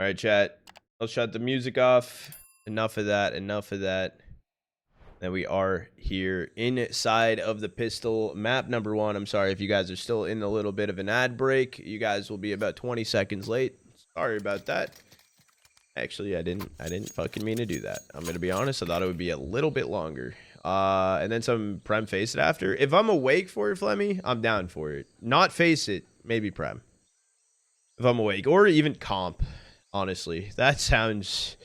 All right, chat. Let's shut the music off. Enough of that. Enough of that. And we are here inside of the pistol map number 1. I'm sorry if you guys are still in a little bit of an ad break. You guys will be about 20 seconds late. Sorry about that. Actually, I didn't fucking mean to do that. I'm gonna be honest. I thought it would be a little bit longer. And then some Prem face it after. If I'm awake for it, Flemmy, I'm down for it. Not face it, maybe Prem. If I'm awake, or even comp. Honestly, that sounds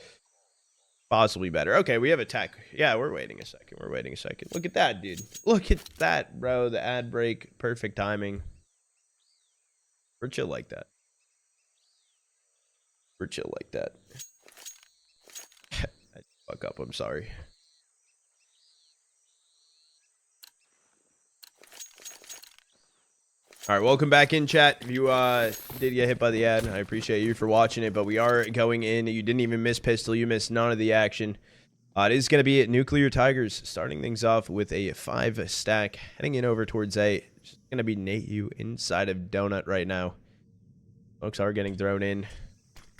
possibly better. Okay, we have a tech. Yeah, we're waiting a second. We're waiting a second. Look at that, dude. Look at that, bro. The ad break. Perfect timing. We're chill like that. We're chill like that. I fuck up. I'm sorry. All right, welcome back in, chat. If you did get hit by the ad, I appreciate you for watching it, but we are going in. You didn't even miss pistol. You missed none of the action. It is going to be Nuclear Tigers starting things off with a 5-stack, heading in over towards A. It's going to be Neityu inside of Donut right now. Folks are getting thrown in.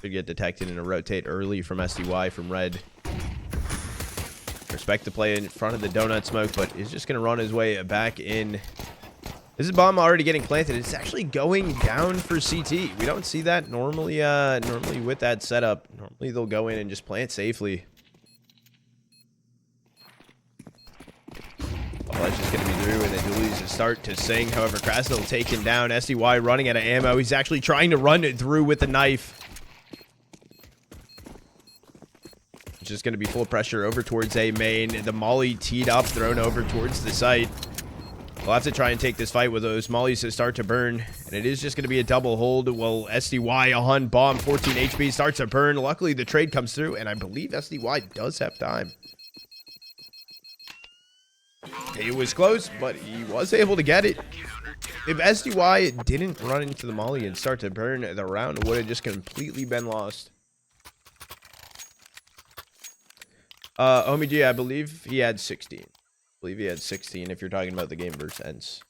Could get detected and a rotate early from SDY from Red. Respect to play in front of the Donut smoke, but he's just going to run his way back in. This is bomb already getting planted. It's actually going down for CT. We don't see that normally. Normally with that setup, normally they'll go in and just plant safely. Well, that's just going to be through, and the dualies start to sing. However, Krasnell taken down. SDY running out of ammo. He's actually trying to run it through with the knife. It's just going to be full pressure over towards A main. The molly teed up, thrown over towards the site. We'll have to try and take this fight with those mollies to start to burn. And it is just going to be a double hold. Well, SDY on bomb, 14 HP, starts to burn. Luckily, the trade comes through, and I believe SDY does have time. It was close, but he was able to get it. If SDY didn't run into the molly and start to burn, the round would have just completely been lost. OMG, I believe he had 16. I believe he had 16 if you're talking about the game versus ENCE.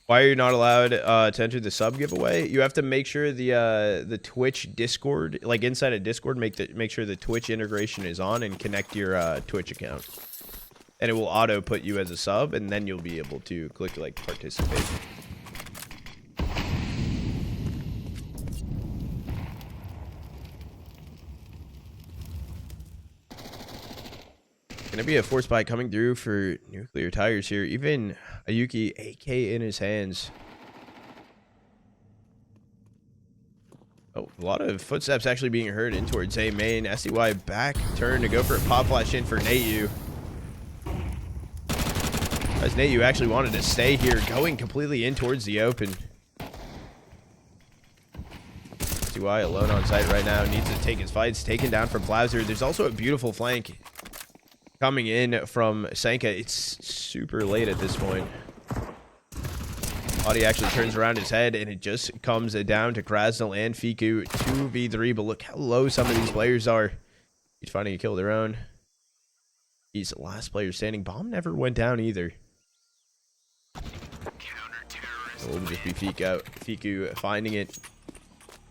Why are you not allowed to enter the sub giveaway? You have to make sure the Twitch Discord, like inside of Discord, make sure the Twitch integration is on and connect your Twitch account. And it will auto put you as a sub, and then you'll be able to click like participate. Gonna be a force buy coming through for Nuclear Tigers here. Even Ayuki AK in his hands. Oh, a lot of footsteps actually being heard in towards A main. SDY back turn to go for a pop flash in for Neityu. As Neityu actually wanted to stay here, going completely in towards the open. SDY alone on site right now, needs to take his fights. Taken down from Flauser. There's also a beautiful flank coming in from Sanka. It's super late at this point. Podi actually turns around his head, and it just comes down to Krasnell and Fiku 2v3. But look how low some of these players are. He's finding a kill of their own. He's the last player standing. Bomb never went down either. It'll just be Fiku finding it.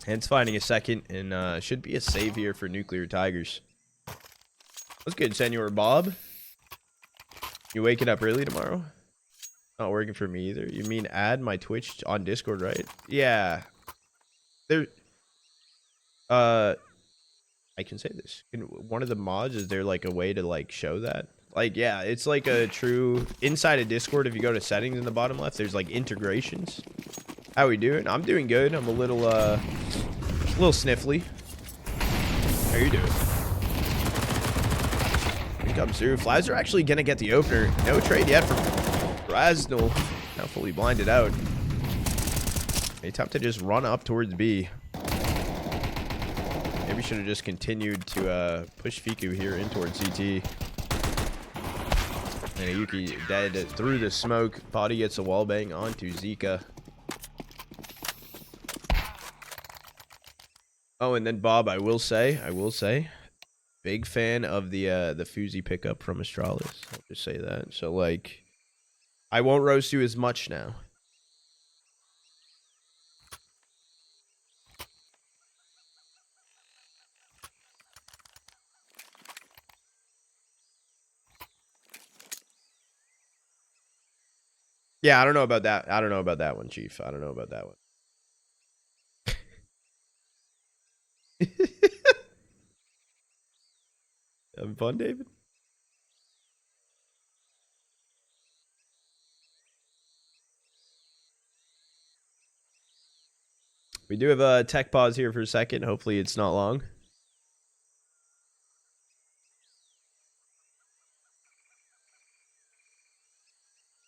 Hence finding a second, and should be a save here for Nuclear Tigers. What's good, Senor Bob? You waking up early tomorrow? Not working for me either. You mean add my Twitch on Discord, right? Yeah. There. I can say this. In one of the mods, is there like a way to like show that? Like, yeah, it's like a true inside of Discord. If you go to settings in the bottom left, there's like integrations. How we doing? I'm doing good. I'm a little sniffly. How you doing? Comes through. Flies are actually gonna get the opener. No trade yet from Krasnell. Now fully blinded out. They attempt to just run up towards B. Maybe should have just continued to push Fiku here in towards CT. And Ayuki dead through the smoke. Podi gets a wall bang onto Zika. Oh, and then Bob, I will say. Big fan of the Fuzi pickup from Astralis. I'll just say that. So like, I won't roast you as much now. Yeah, I don't know about that. I don't know about that one, Chief. I don't know about that one. Having fun, David? We do have a tech pause here for a second. Hopefully it's not long.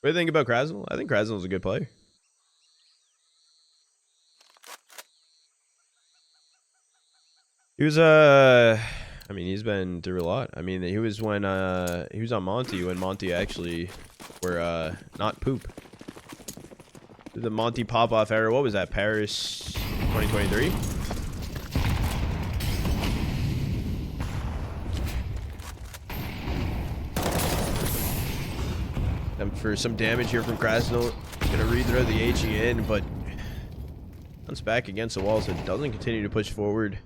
What do you think about Krasnal? I think Krasnal's a good player. He was I mean, he's been through a lot. I mean, he was when he was on Monty when Monty actually were not poop. The Monty pop-off era. What was that? Paris 2023? And for some damage here from Krasnal. Gonna rethrow the HE in, but comes back against the wall, so it doesn't continue to push forward.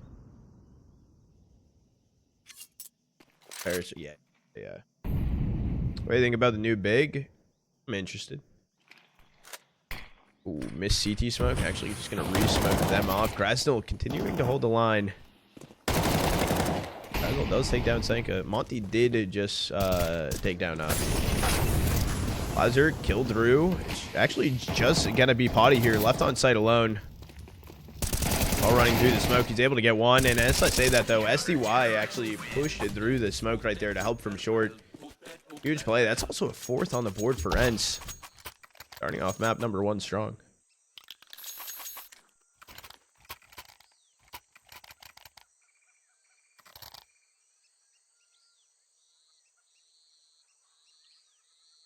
Paris, yeah. What do you think about the new big? I'm interested. Ooh, miss CT smoke. Actually, just gonna re-smoke them off. Krasnal continuing to hold the line. Krasnal does take down Senka. Monty did just take down Lazar killed through. It's actually just gonna be podi here, left on site alone. All running through the smoke. He's able to get one, and as I say that though, SDY actually pushed it through the smoke right there to help from short. Huge play. That's also a 4th on the board for ENCE. Starting off map number 1 strong.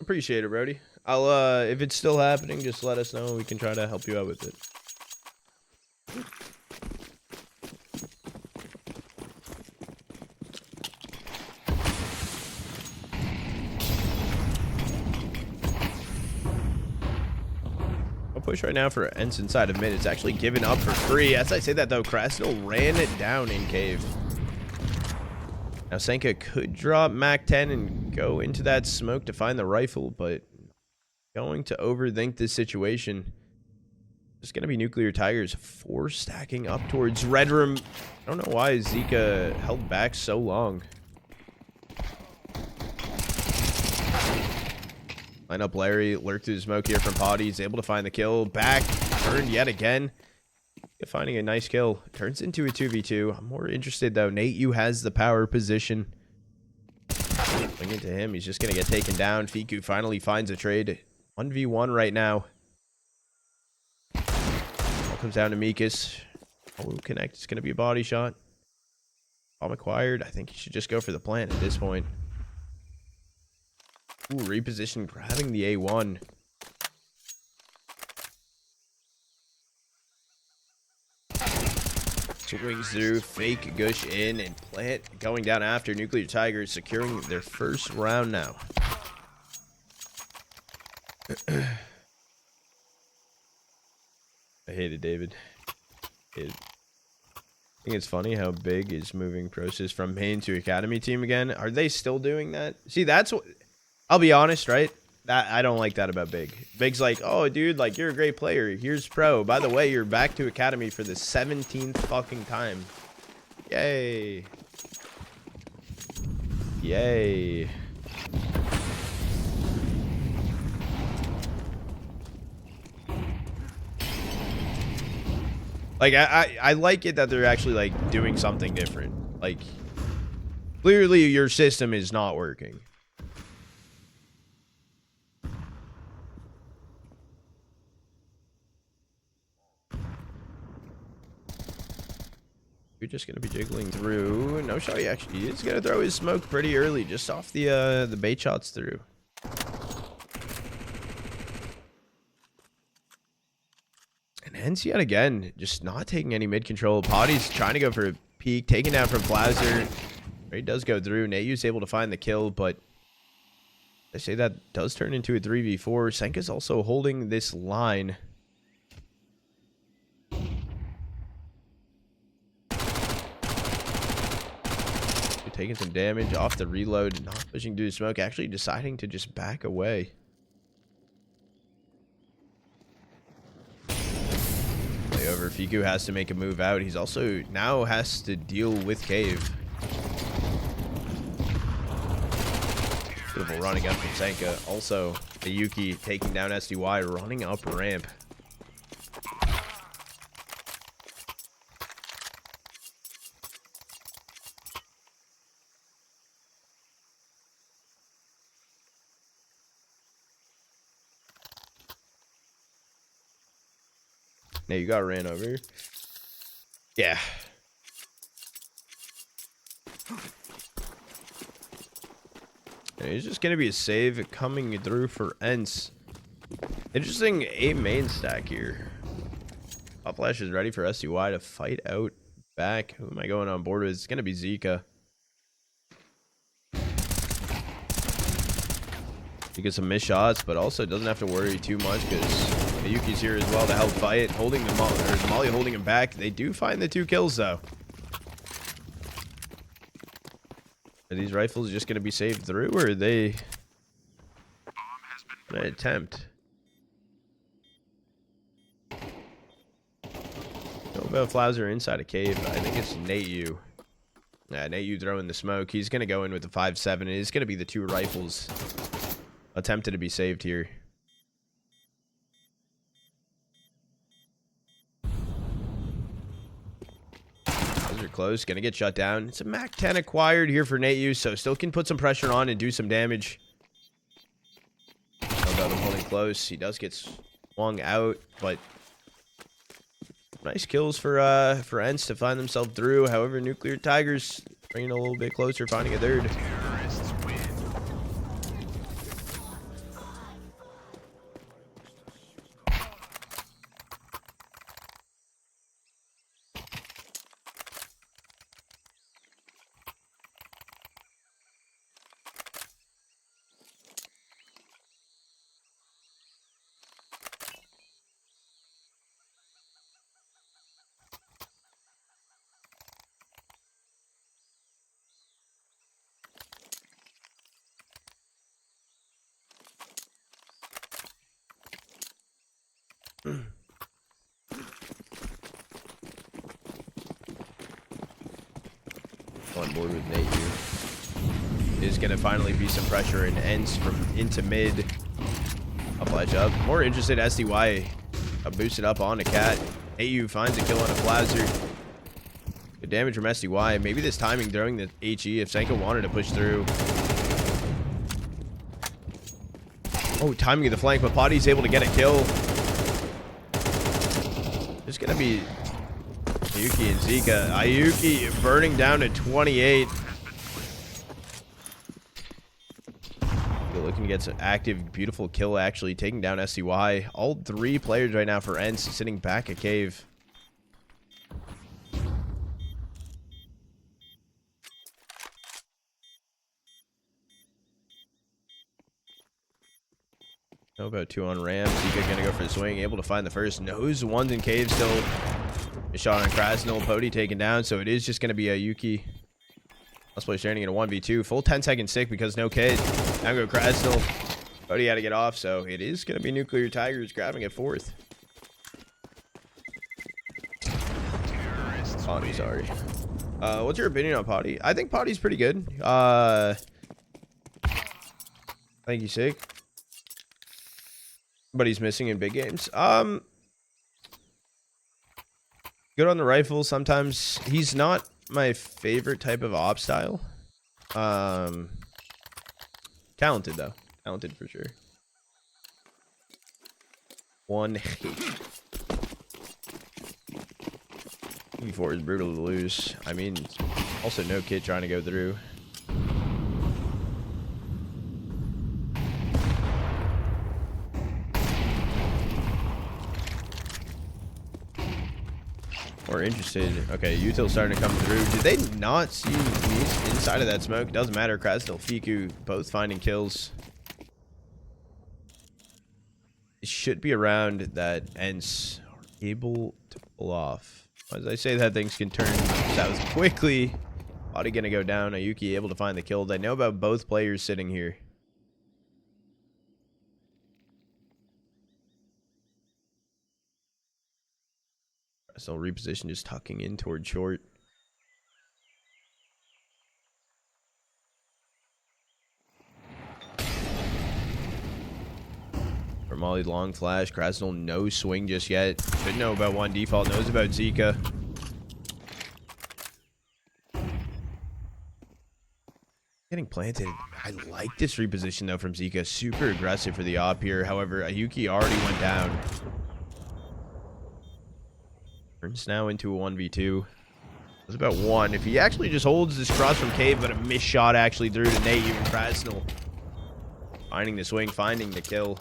Appreciate it, Brody. I'll if it's still happening, just let us know. We can try to help you out with it. I'll push right now for ENCE inside of mid. It's actually given up for free. As I say that though, Krasnal ran it down in cave. Now Senka could drop Mac 10 and go into that smoke to find the rifle, but going to overthink this situation. It's going to be Nuclear Tigers 4 stacking up towards Red Room. I don't know why Zika held back so long. Line up Larry, lurk through the smoke here from podi. He's able to find the kill. Back, turned yet again. Finding a nice kill. Turns into a 2v2. I'm more interested though. Neityu has the power position. Swing into him. He's just going to get taken down. Fiku finally finds a trade. 1v1 right now. All comes down to Mikas. Oh, connect. It's going to be a body shot. Bomb acquired. I think he should just go for the plant at this point. Ooh, reposition, grabbing the A1. Swings through, fake gush in, and plant going down after Nuclear Tigers, securing their first round now. I hate it, David. I think it's funny how Big is moving Process from main to academy team again. Are they still doing that? See, that's what... I'll be honest, right? I don't like that about Big. Big's like, oh, dude, like, you're a great player. Here's pro. By the way, you're back to academy for the 17th fucking time. Yay. Yay. Like, I like it that they're actually, like, doing something different. Like, clearly your system is not working. You're just gonna be jiggling through. No shot. He actually is gonna throw his smoke pretty early, just off the bait shots through. And ENCE yet again, just not taking any mid control. Podi's trying to go for a peek, taken down from Blauser. He does go through. Neyu's able to find the kill, but they say that does turn into a 3v4. Senka's also holding this line. Taking some damage off the reload, not pushing through the smoke, actually deciding to just back away. However, Fiku has to make a move out. He's also now has to deal with Cave. Beautiful running up from Senka. Also, Ayuki taking down SDY, running up ramp. Now you got ran over. Yeah. And it's just going to be a save coming through for ENCE. Interesting A main stack here. Pop Flash is ready for SDY to fight out back. Who am I going on board with? It's going to be Zika. He gets some missed shots, but also doesn't have to worry too much because Ayuki's here as well to help fight. Holding the Molly holding him back. They do find the 2 kills though. Are these rifles just going to be saved through, or are they an attempt? No about Flowser inside a cave. I think it's Neityu. Yeah, Neityu throwing the smoke. He's going to go in with the 5.7. It is going to be the 2 rifles attempted to be saved here. Those are close. Gonna get shut down. It's a Mac 10 acquired here for Neityu, so still can put some pressure on and do some damage. Although them holding close, he does get swung out, but nice kills for ENCE to find themselves through. However, Nuclear Tigers bringing a little bit closer, finding a third. On board with Neityu. Is going to finally be some pressure in ENCE from into mid. Up flash up. More interested SDY. Boosted up on a cat. Neityu finds a kill on a Flowser. Good damage from SDY. Maybe this timing throwing the HE if Senka wanted to push through. Oh, timing of the flank, but Podi's able to get a kill. It's going to be Ayuki and Zika. Ayuki burning down to 28. Looking to get some active, beautiful kill actually, taking down SDY. All 3 players right now for ENCE sitting back at cave. How about 2 on ramp? Zika gonna go for the swing, able to find the first. Knows one's in cave still. A shot on Krasnil, podi taken down, so it is just gonna be Ayuki. Let's play standing in a 1v2. Full 10-second stick because no kid. Now go Krasnil. Podi had to get off, so it is gonna be Nuclear Tigers grabbing it 4th. Podi, sorry. What's your opinion on Podi? I think Podi's pretty good. Thank you, Sig. But he's missing in big games. Good on the rifle. Sometimes he's not my favorite type of op style. Talented though. Talented for sure. 1 hit. E4 is brutal to lose. I mean, also no kid trying to go through. More interested. Okay, util starting to come through. Did they not see me inside of that smoke? Doesn't matter. Krasnil, Fiku, both finding kills. It should be around that ENCE are able to pull off. As I say that, things can turn south quickly. Podi gonna go down. Ayuki able to find the kill. They know about both players sitting here. So reposition just tucking in toward short. Molly long flash. Krasnal no swing just yet. Should know about one default. Knows about Zika. Getting planted. I like this reposition though from Zika. Super aggressive for the op here. However, Ayuki already went down. Turns now into a 1v2. It's about one. If he actually just holds this cross from Cave, but a missed shot actually through to Neityu and Krasnal. Finding the swing, finding the kill.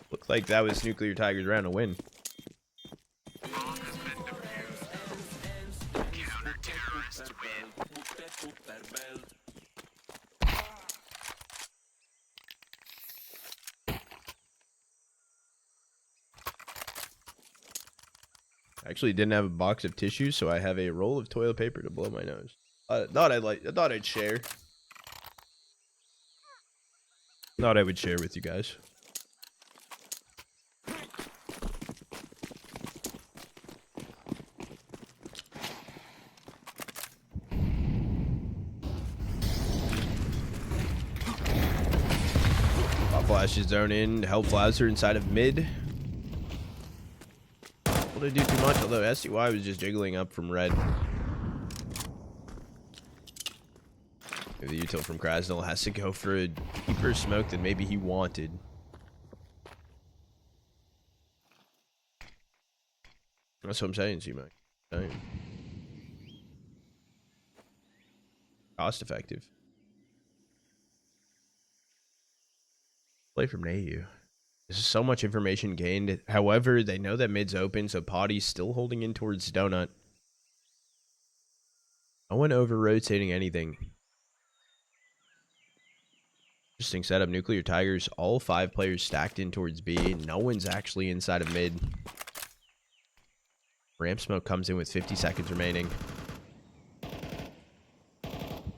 Looked like that was Nuclear Tiger's round to win. Actually didn't have a box of tissues, so I have a roll of toilet paper to blow my nose. I thought I'd share. Thought I would share with you guys. Flashes zone in, help Flouser inside of mid. Able to do too much, although SDY was just jiggling up from red. The util from Krasnal has to go for a deeper smoke than maybe he wanted. That's what I'm saying, C-Mac. Cost effective. Play from Neityu. This is so much information gained. However, they know that mid's open, so Podi's still holding in towards Donut. No one over-rotating anything. Interesting setup. Nuclear Tigers, all 5 players stacked in towards B. No one's actually inside of mid. Ramp smoke comes in with 50 seconds remaining.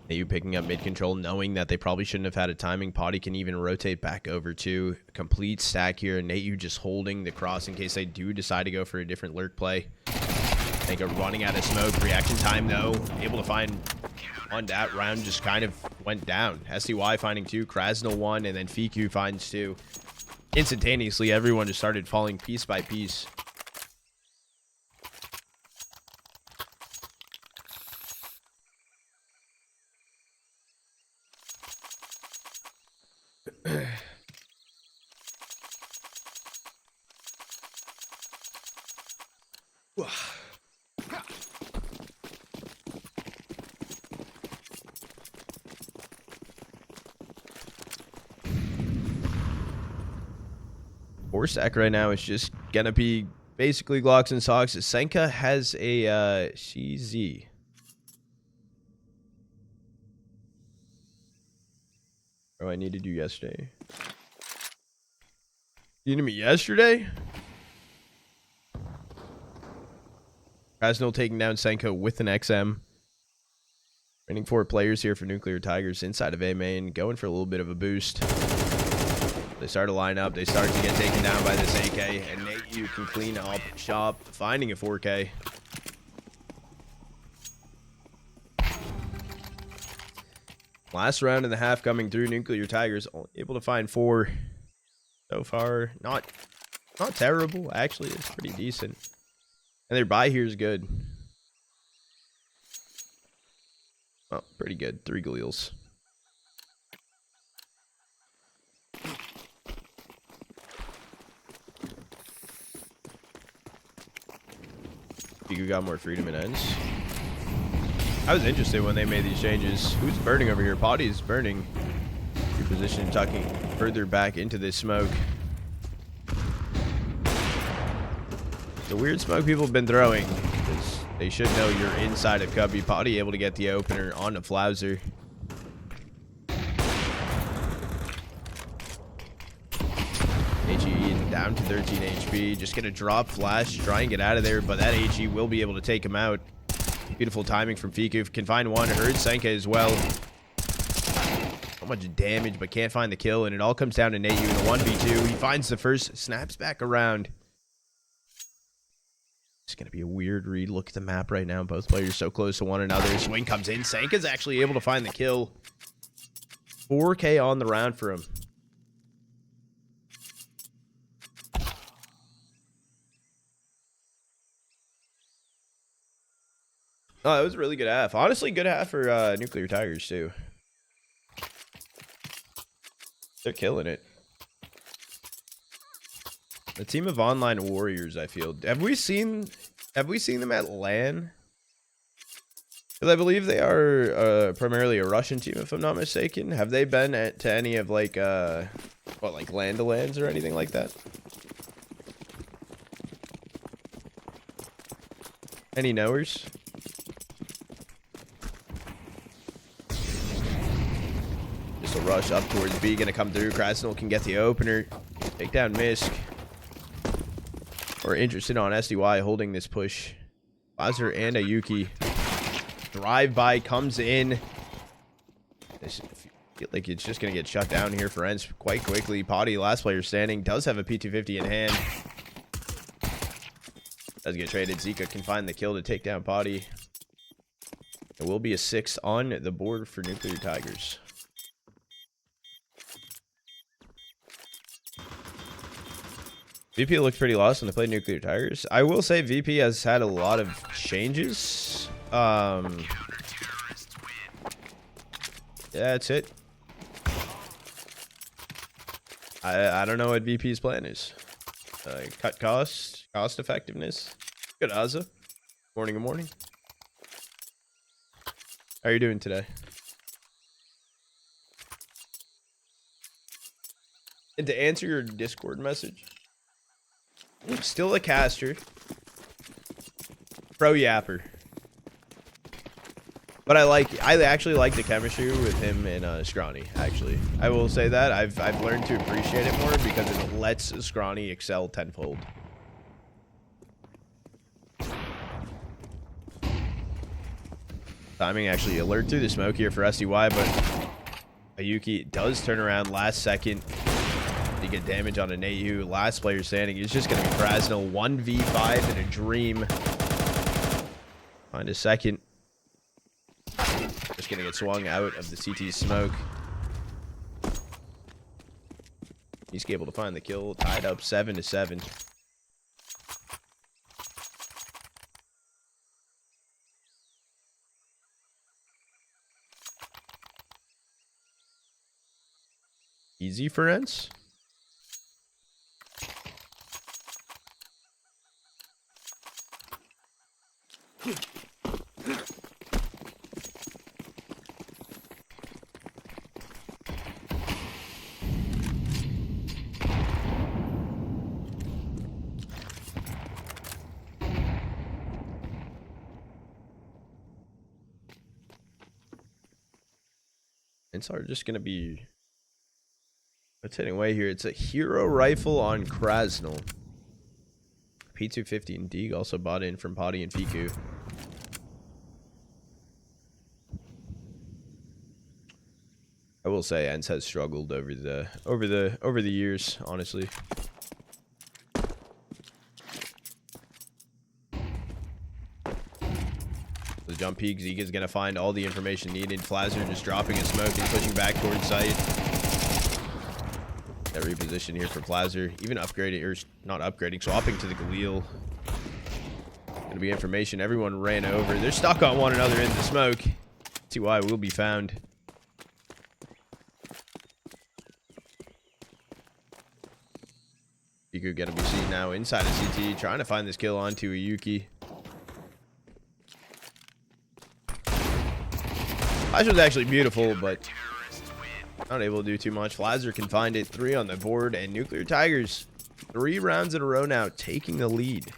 Neityu picking up mid control, knowing that they probably shouldn't have had a timing. Podi can even rotate back over to complete stack here. Neityu just holding the cross in case they do decide to go for a different lurk play. Think of running out of smoke. Reaction time though, able to find on that round just kind of went down. SDY finding 2, Krasnal 1, and then Fiku finds 2. Instantaneously, everyone just started falling piece by piece. Four stack right now is just gonna be basically Glocks and socks. Senka has a CZ. Oh, I needed you yesterday. You needed me yesterday? Krasnal taking down Senko with an XM. Training 4 players here for Nuclear Tigers inside of A main, going for a little bit of a boost. They start to line up. They start to get taken down by this AK, and Neityu can clean up shop, finding a 4K. Last round and a half coming through. Nuclear Tigers able to find 4 so far. Not terrible, actually. It's pretty decent. And their buy here is good. Oh, pretty good. 3 Galeals. You got more freedom in ends. I was interested when they made these changes. Who's burning over here? Podi's burning. Your position tucking further back into this smoke. The weird smoke people have been throwing, because they should know you're inside of Cubby. Podi able to get the opener on the Flouser. HE down to 13 HP. Just gonna drop flash, try and get out of there, but that HE will be able to take him out. Beautiful timing from Fiku. Can find one. Heard Senka as well. So much damage, but can't find the kill, and it all comes down to Neityu in a 1v2. He finds the first, snaps back around. It's going to be a weird read. Look at the map right now. Both players so close to one another. Swing comes in. Sanka's actually able to find the kill. 4K on the round for him. Oh, it was a really good half. Honestly, good half for Nuclear Tigers, too. They're killing it. A team of online warriors, I feel. Have we seen them at LAN? Because I believe they are primarily a Russian team, if I'm not mistaken. Have they been to any of, like, like land-to-lands or anything like that? Any knowers? Just a rush up towards B, gonna come through. Krasnal can get the opener. Take down Misk. We're interested on SDY holding this push. Lazar and Ayuki. Drive-by comes in. This feel like it's just going to get shut down here for ENCE quite quickly. Podi, last player standing, does have a P250 in hand. Does get traded. Zika can find the kill to take down Podi. It will be a 6 on the board for Nuclear Tigers. VP looked pretty lost when they played Nuclear Tigers. I will say VP has had a lot of changes. Yeah, that's it. I don't know what VP's plan is. Cut cost effectiveness. Good Azza. Morning, good morning. How are you doing today? And to answer your Discord message, still a caster. Pro Yapper. But I actually like the chemistry with him and Scrawny, actually. I will say that. I've learned to appreciate it more because it lets Scrawny excel tenfold. Timing actually alert through the smoke here for SDY, but Ayuki does turn around last second to get damage on a Neityu. Last player standing is just going to be Krasnal. 1v5 in a dream. Find a second. Just going to get swung out of the CT smoke. He's able to find the kill. Tied up 7-7. Easy for ENCE. ENCE are just going to be rotating away here. It's a hero rifle on Krasnal. P250 and Deeg also bought in from Podi and Fiku. I will say ENCE has struggled over the years, honestly. The jump peak, Zeke is going to find all the information needed. Flazzer just dropping a smoke and pushing back towards site. That reposition here for Flazzer. Even upgrading, or not upgrading, swapping to the Galil. Going to be information. Everyone ran over. They're stuck on one another in the smoke. TY will be found. Fiku going to be seen now inside of CT, trying to find this kill onto Ayuki. Flash was actually beautiful, but not able to do too much. Flazzer can find it. 3 on the board, and Nuclear Tigers 3 rounds in a row now, taking the lead.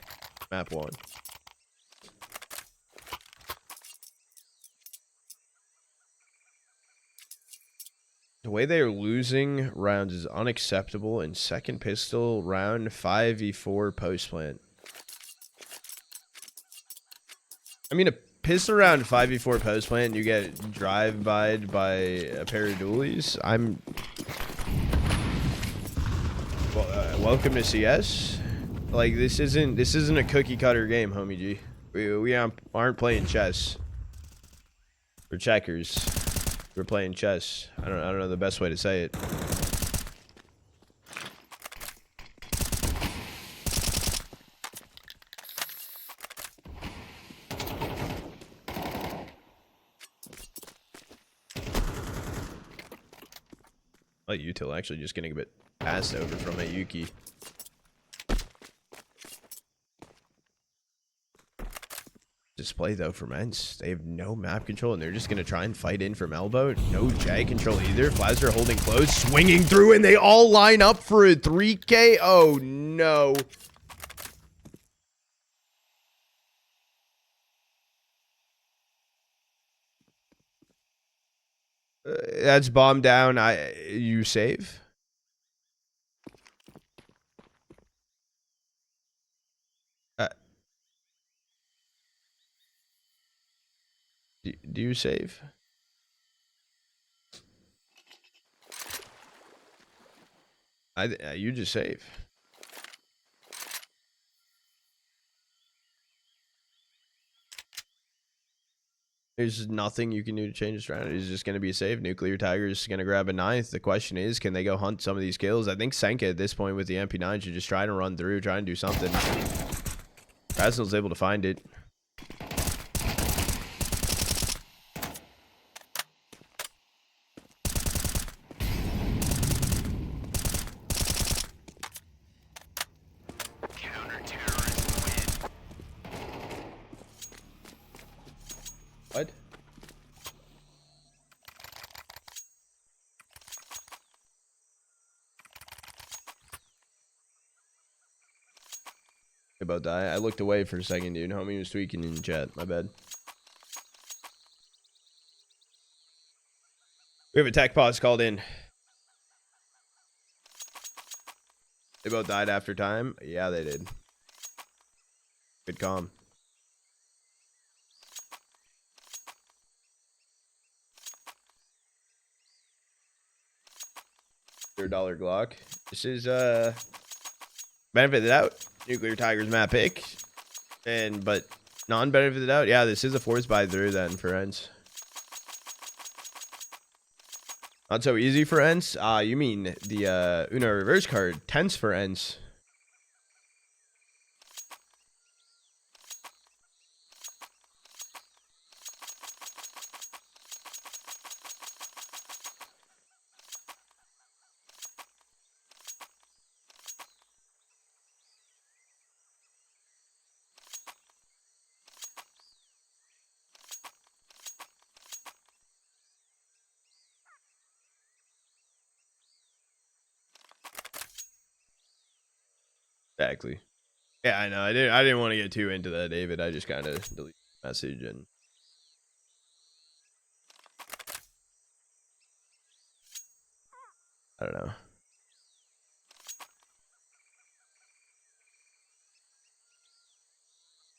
Map 1. The way they are losing rounds is unacceptable. In second pistol round 5v4 post plant. I mean, a pistol round 5v4 post plant, you get drive-by'd by a pair of dualies. Well, welcome to CS. Like, this isn't a cookie cutter game, homie G. We aren't playing chess or checkers. We're playing chess. I don't know the best way to say it. Like util actually just getting a bit passed over from a Yuki. Display though from ENCE. They have no map control and they're just gonna try and fight in from elbow. No jag control either. Flazzer holding close, swinging through, and they all line up for a 3K. Oh no. That's bomb down. You save? Do you save? You just save. There's nothing you can do to change the strategy. It's just going to be a save. Nuclear Tiger's going to grab a 9th. The question is, can they go hunt some of these kills? I think Senka at this point with the MP9 should just try to run through, try and do something. Krasnell's able to find it. What? About that. I looked away for a second, dude. Homie was tweaking in chat. My bad. We have a tech pause called in. They both died after time? Yeah, they did. Good calm. $3 Glock. This is benefit of the doubt. Nuclear Tiger's map pick. But non-benefit of the doubt. Yeah, this is a force buy through then for ENCE. Not so easy for ENCE. You mean the Uno reverse card. Tense for ENCE. Exactly. Yeah, I know. I didn't want to get too into that, David. I just kind of deleted the message and I don't know.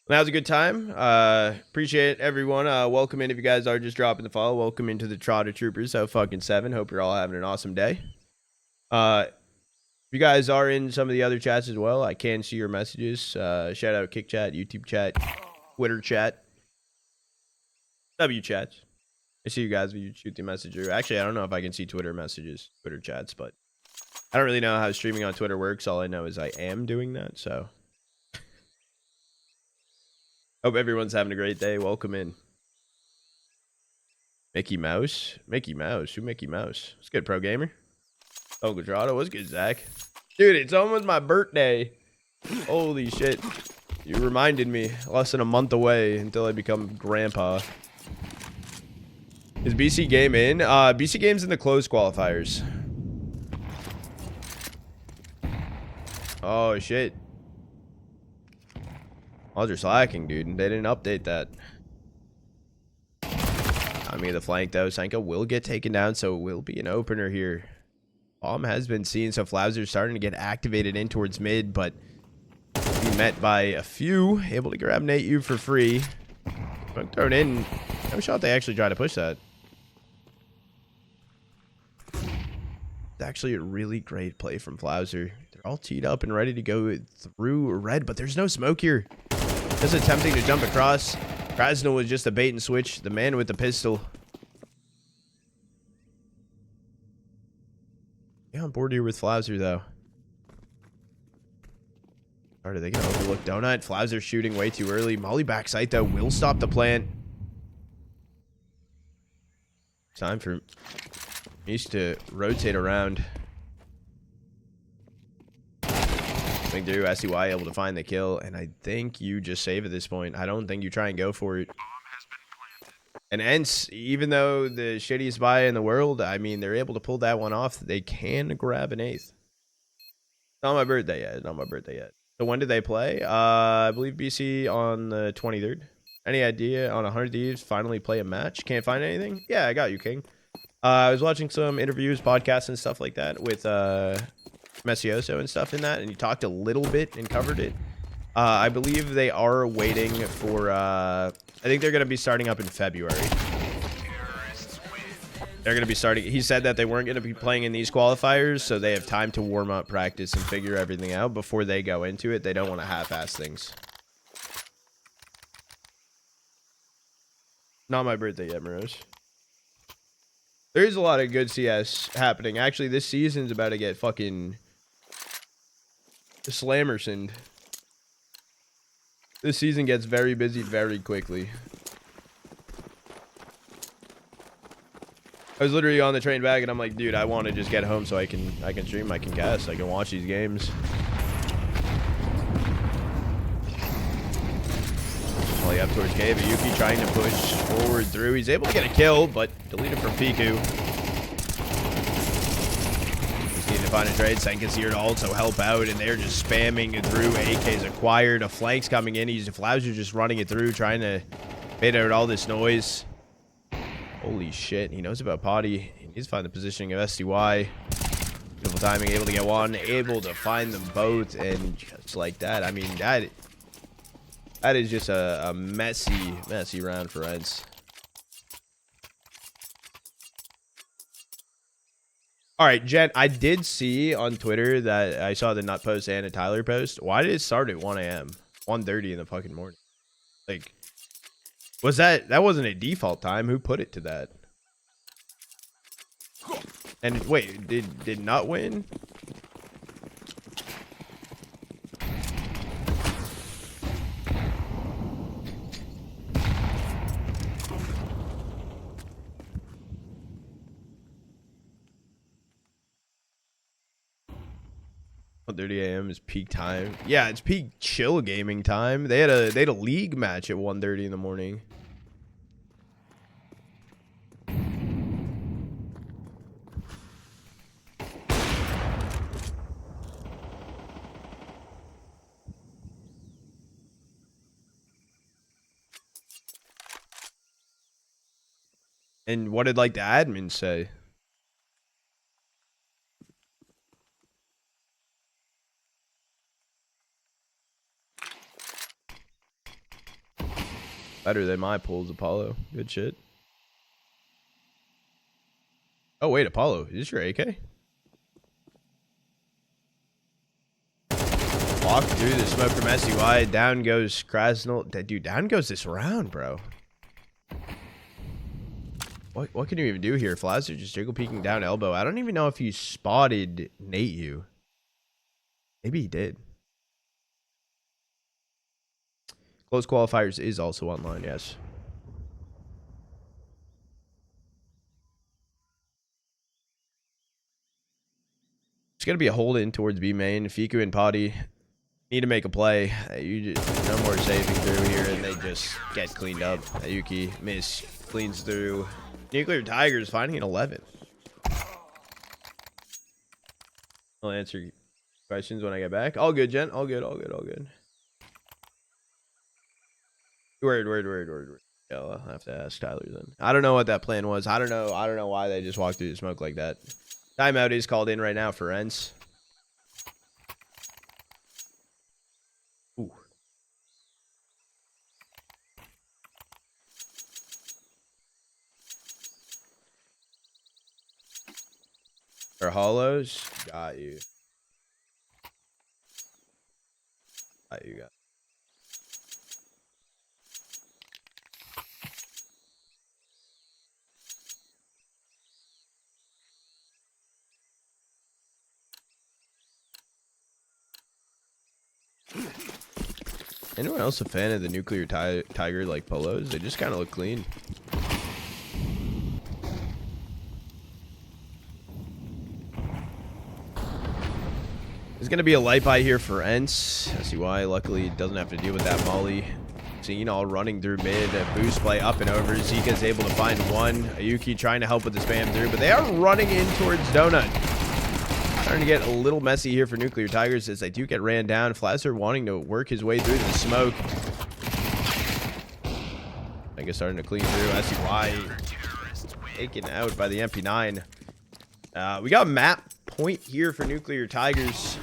Now's a good time. Appreciate everyone. Welcome in if you guys are just dropping the follow. Welcome into the Trotter Troopers. So fucking 7. Hope you're all having an awesome day. If you guys are in some of the other chats as well, I can see your messages. Shout out Kick Chat, YouTube Chat, Twitter Chat, W Chats. I see you guys when you shoot the message. Actually, I don't know if I can see Twitter messages, Twitter chats, but I don't really know how streaming on Twitter works. All I know is I am doing that, so. Hope everyone's having a great day. Welcome in. Mickey Mouse? Mickey Mouse? Who Mickey Mouse? What's good, Pro Gamer? Oh, Quadrado, what's good, Zach? Dude, it's almost my birthday. Holy shit. You reminded me. Less than a month away until I become grandpa. Is BC game in? BC game's in the closed qualifiers. Oh, shit. Odds are slacking, dude. They didn't update that. I mean, the flank, though. Senka will get taken down, so it will be an opener here. Bomb has been seen, so Flowser's starting to get activated in towards mid, but being met by a few. Able to grab Neityu for free. Thrown in. No shot they actually try to push that. It's actually a really great play from Flowser. They're all teed up and ready to go through red, but there's no smoke here. Just attempting to jump across. Krasnal was just a bait and switch. The man with the pistol. Yeah, on board here with Flauser, though. Are they going to overlook Donut? Flauser shooting way too early. Molly backside, though, will stop the plant. Time for Mies to rotate around. Swing through, SCY able to find the kill, and I think you just save at this point. I don't think you try and go for it. And ENCE, even though the shittiest buy in the world, I mean, they're able to pull that one off. They can grab an 8th. Not my birthday yet. Not my birthday yet. So when did they play? I believe BC on the 23rd. Any idea on 100 Thieves finally play a match? Can't find anything? Yeah, I got you, King. I was watching some interviews, podcasts, and stuff like that with Messioso and stuff in that, and he talked a little bit and covered it. I believe they are waiting for, I think they're going to be starting up in February. They're going to be starting, he said that they weren't going to be playing in these qualifiers, so they have time to warm up, practice, and figure everything out before they go into it. They don't want to half-ass things. Not my birthday yet, Moros. There's a lot of good CS happening. Actually, this season's about to get fucking Slammersoned. This season gets very busy very quickly. I was literally on the train back and I'm like, dude, I want to just get home so I can stream, I can cast, I can watch these games. Molly up towards K, but Yuki trying to push forward through. He's able to get a kill, but deleted from Piku. Just need to find a trade. Senka's here to also help out, and they're just spamming it through. AK's acquired. A flank's coming in. He's Flauser just running it through, trying to fade out all this noise. Holy shit. He knows about podi. He needs to find the positioning of STY. Beautiful timing. Able to get one. Able to find them both. And just like that, I mean, that is just a messy round for ENCE. All right, Jen, I did see on Twitter that I saw the Nut post and a Tyler post. Why did it start at 1 a.m.? 1:30 in the fucking morning. Like, was that wasn't a default time? Who put it to that? And wait, did Nut win? Oh, 1:30 a.m. is peak time. Yeah, it's peak chill gaming time. They had a league match at 1:30 in the morning. And what did like the admin say? Better than my pulls, Apollo. Good shit. Oh, wait, Apollo. Is this your AK? Walk through the smoke from SCY. Down goes Krasnal. Dude, down goes this round, bro. What can you even do here? Flauser just jiggle peeking down elbow. I don't even know if he spotted Neityu. Maybe he did. Close qualifiers is also online, yes. It's going to be a hold in towards B main. Fiku and podi need to make a play. You just, no more saving through here, and they just get cleaned up. Yuki miss cleans through. Nuclear Tigers finding an 11. I'll answer questions when I get back. All good, Jen. All good, all good, all good. Word. Yeah, I'll have to ask Tyler then. I don't know what that plan was. I don't know why they just walked through the smoke like that. Timeout is called in right now for ENCE. Ooh. Or hollows. Got you. You got. Anyone else a fan of the nuclear tiger like polos? They just kind of look clean. There's going to be a light buy here for ENCE. I see why. Luckily, it doesn't have to deal with that molly. Scene all running through mid. A boost play up and over. Zika's able to find one. Ayuki trying to help with the spam through, but they are running in towards Donut. Starting to get a little messy here for Nuclear Tigers as they do get ran down. Flasser wanting to work his way through the smoke. I guess starting to clean through. I see why. Taken out by the MP9. We got map point here for Nuclear Tigers.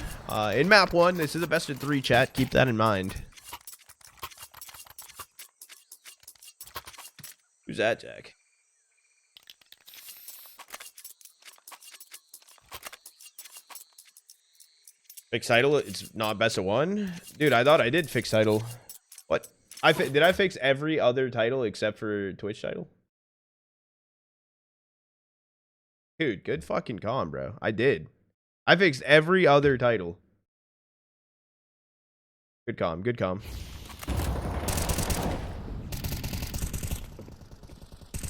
In map 1, this is a best of 3 chat. Keep that in mind. Who's that, Jack? Fix title, it's not best of 1? Dude, I thought I did fix title. What? Did I fix every other title except for Twitch title? Dude, good fucking calm, bro. I did. I fixed every other title. Good calm, good calm.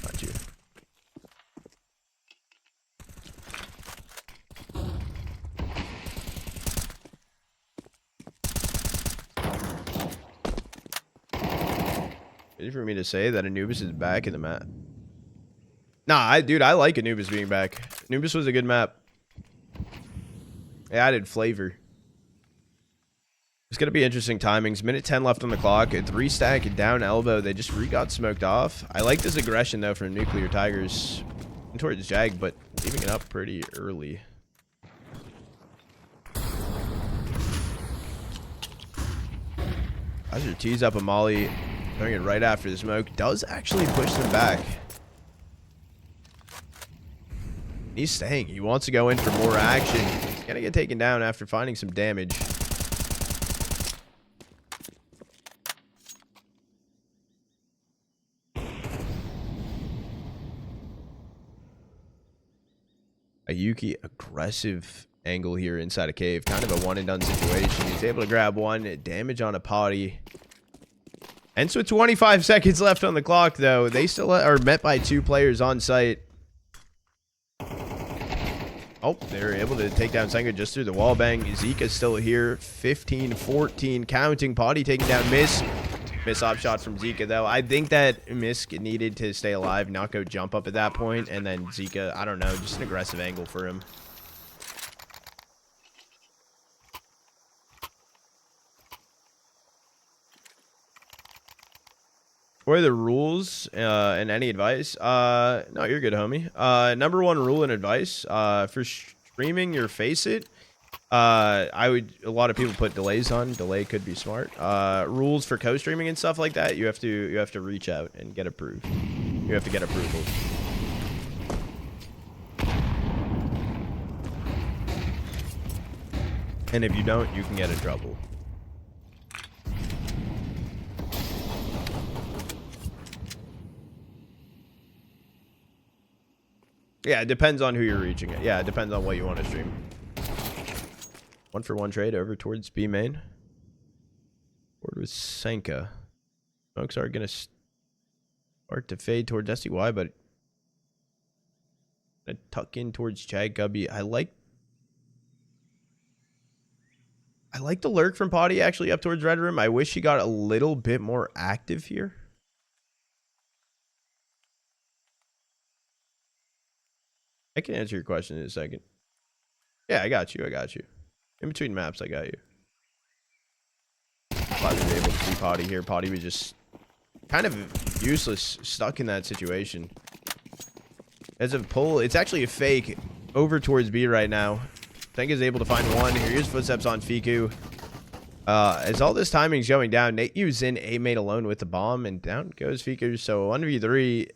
Got you. Ready for me to say that Anubis is back in the map? Nah, dude, I like Anubis being back. Anubis was a good map. It added flavor. It's going to be interesting timings. Minute 10 left on the clock. A 3-stack and down elbow. They just got smoked off. I like this aggression, though, from Nuclear Tigers towards Jag, but leaving it up pretty early. Azure tees up a molly. Throwing it right after the smoke. Does actually push them back. He's staying. He wants to go in for more action. He's going to get taken down after finding some damage. Ayuki, aggressive angle here inside a cave. Kind of a one-and-done situation. He's able to grab one. Damage on a podi. And so 25 seconds left on the clock, though. They still are met by 2 players on site. Oh, they're able to take down Senga just through the wall bang. Zika's still here. 15-14 counting. Podi taking down Miss. Miss op shot from Zika, though. I think that Misk needed to stay alive, not go jump up at that point. And then Zika, I don't know, just an aggressive angle for him. What are the rules and any advice? No, you're good, homie. Number 1 rule and advice for streaming your Faceit. A lot of people put delays on. Delay could be smart. Rules for co-streaming and stuff like that. You have to reach out and get approved. You have to get approval. And if you don't, you can get in trouble. Yeah, it depends on who you're reaching it. Yeah, it depends on what you want to stream. 1-for-1 trade over towards B main. Forward with Senka. Smokes are going to start to fade towards SDY, but gonna tuck in towards Jag Gubby. I like the lurk from Podi actually up towards Red Room. I wish he got a little bit more active here. I can answer your question in a second. Yeah, I got you. I got you. In between maps, I got you. Glad we were able to see Podi here. Podi was just kind of useless, stuck in that situation. As a pull, it's actually a fake over towards B right now. Think is able to find one. Here's footsteps on Fiku. As all this timing's going down, Neityu's in A main alone with the bomb, and down goes Fiku. So 1v3,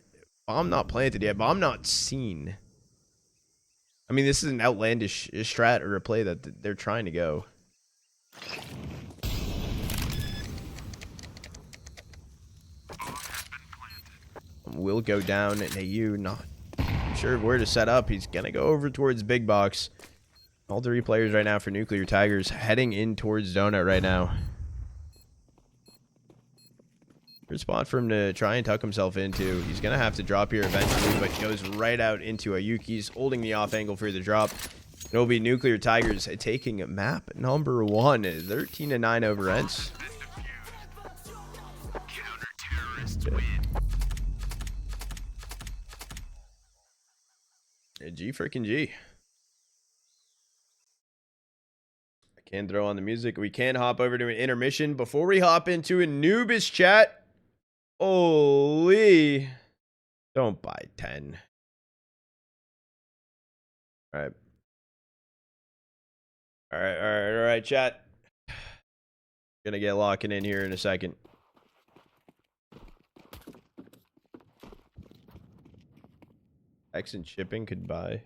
bomb not planted yet, bomb not seen. I mean, this is an outlandish strat or a play that they're trying to go. will go down. Neityu not sure where to set up. He's going to go over towards big box. All three players right now for Nuclear Tigers heading in towards Donut right now. Good spot for him to try and tuck himself into. He's going to have to drop here eventually, but goes right out into Ayuki's, holding the off angle for the drop. It'll be Nuclear Tigers taking map number 1, 13-9 over ENCE. G freaking G. I can throw on the music. We can hop over to an intermission. Before we hop into Anubis chat, holy, don't buy 10. All right. All right, chat. Gonna get locking in here in a second. X and shipping could buy.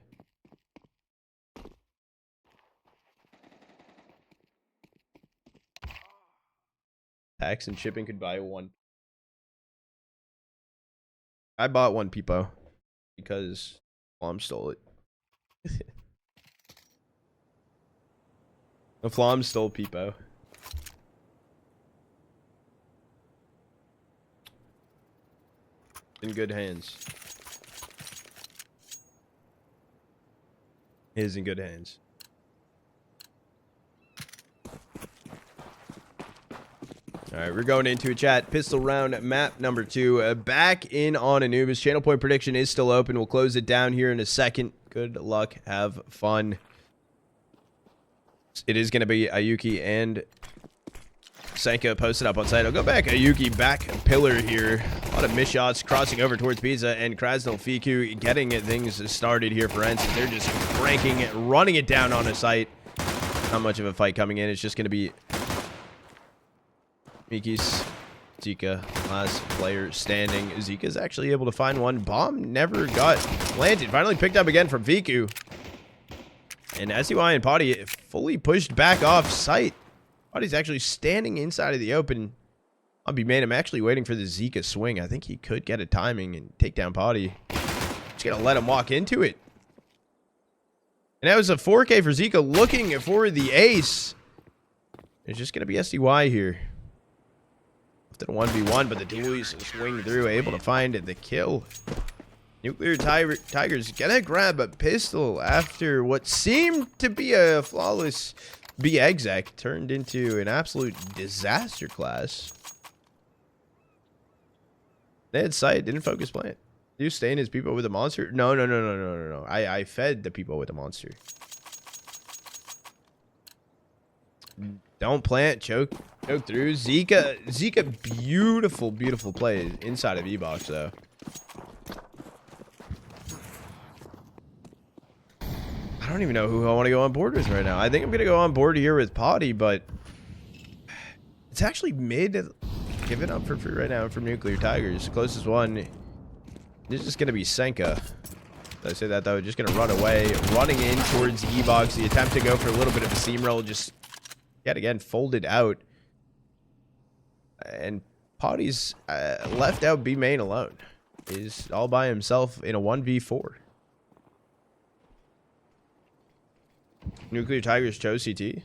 Tax and shipping could buy 1. I bought 1 Peepo because Flom stole it. The Flom stole Peepo. In good hands. It is in good hands. All right, we're going into a chat. Pistol round, map number 2. Back in on Anubis. Channel point prediction is still open. We'll close it down here in a second. Good luck. Have fun. It is going to be Ayuki and Senka posted up on site. I'll go back. Ayuki back pillar here. A lot of missed shots crossing over towards Pizza, and Krasnal Fiku getting things started here for ENCE. They're just cranking it, running it down on a site. Not much of a fight coming in. It's just going to be Miki's Zika, last player standing. Zika's actually able to find one. Bomb never got planted. Finally picked up again from Fiku. And SUI and Podi fully pushed back off site. Podi's actually standing inside of the open. I'll be made. I'm actually waiting for the Zika swing. I think he could get a timing and take down Podi. Just gonna let him walk into it. And that was a 4K for Zika looking for the ace. It's just gonna be SDY here. Left in a 1v1, but the dualies swing through, able to find the kill. Nuclear Tigers gonna grab a pistol after what seemed to be a flawless B-exec turned into an absolute disaster class. They had sight, didn't focus plant. You staying his people with a monster? No. I fed the people with a monster. Don't plant, choke through. Zika, beautiful play inside of E-box though. I don't even know who I want to go on board with right now. I think I'm going to go on board here with Podi, but it's actually mid. Giving up for free right now from Nuclear Tigers. Closest one is just going to be Senka. Did I say that though? Just going to run away. Running in towards the E-box. The attempt to go for a little bit of a seam roll. Just yet again folded out. And Podi's left out B main alone. He's all by himself in a 1v4. Nuclear Tigers chose CT.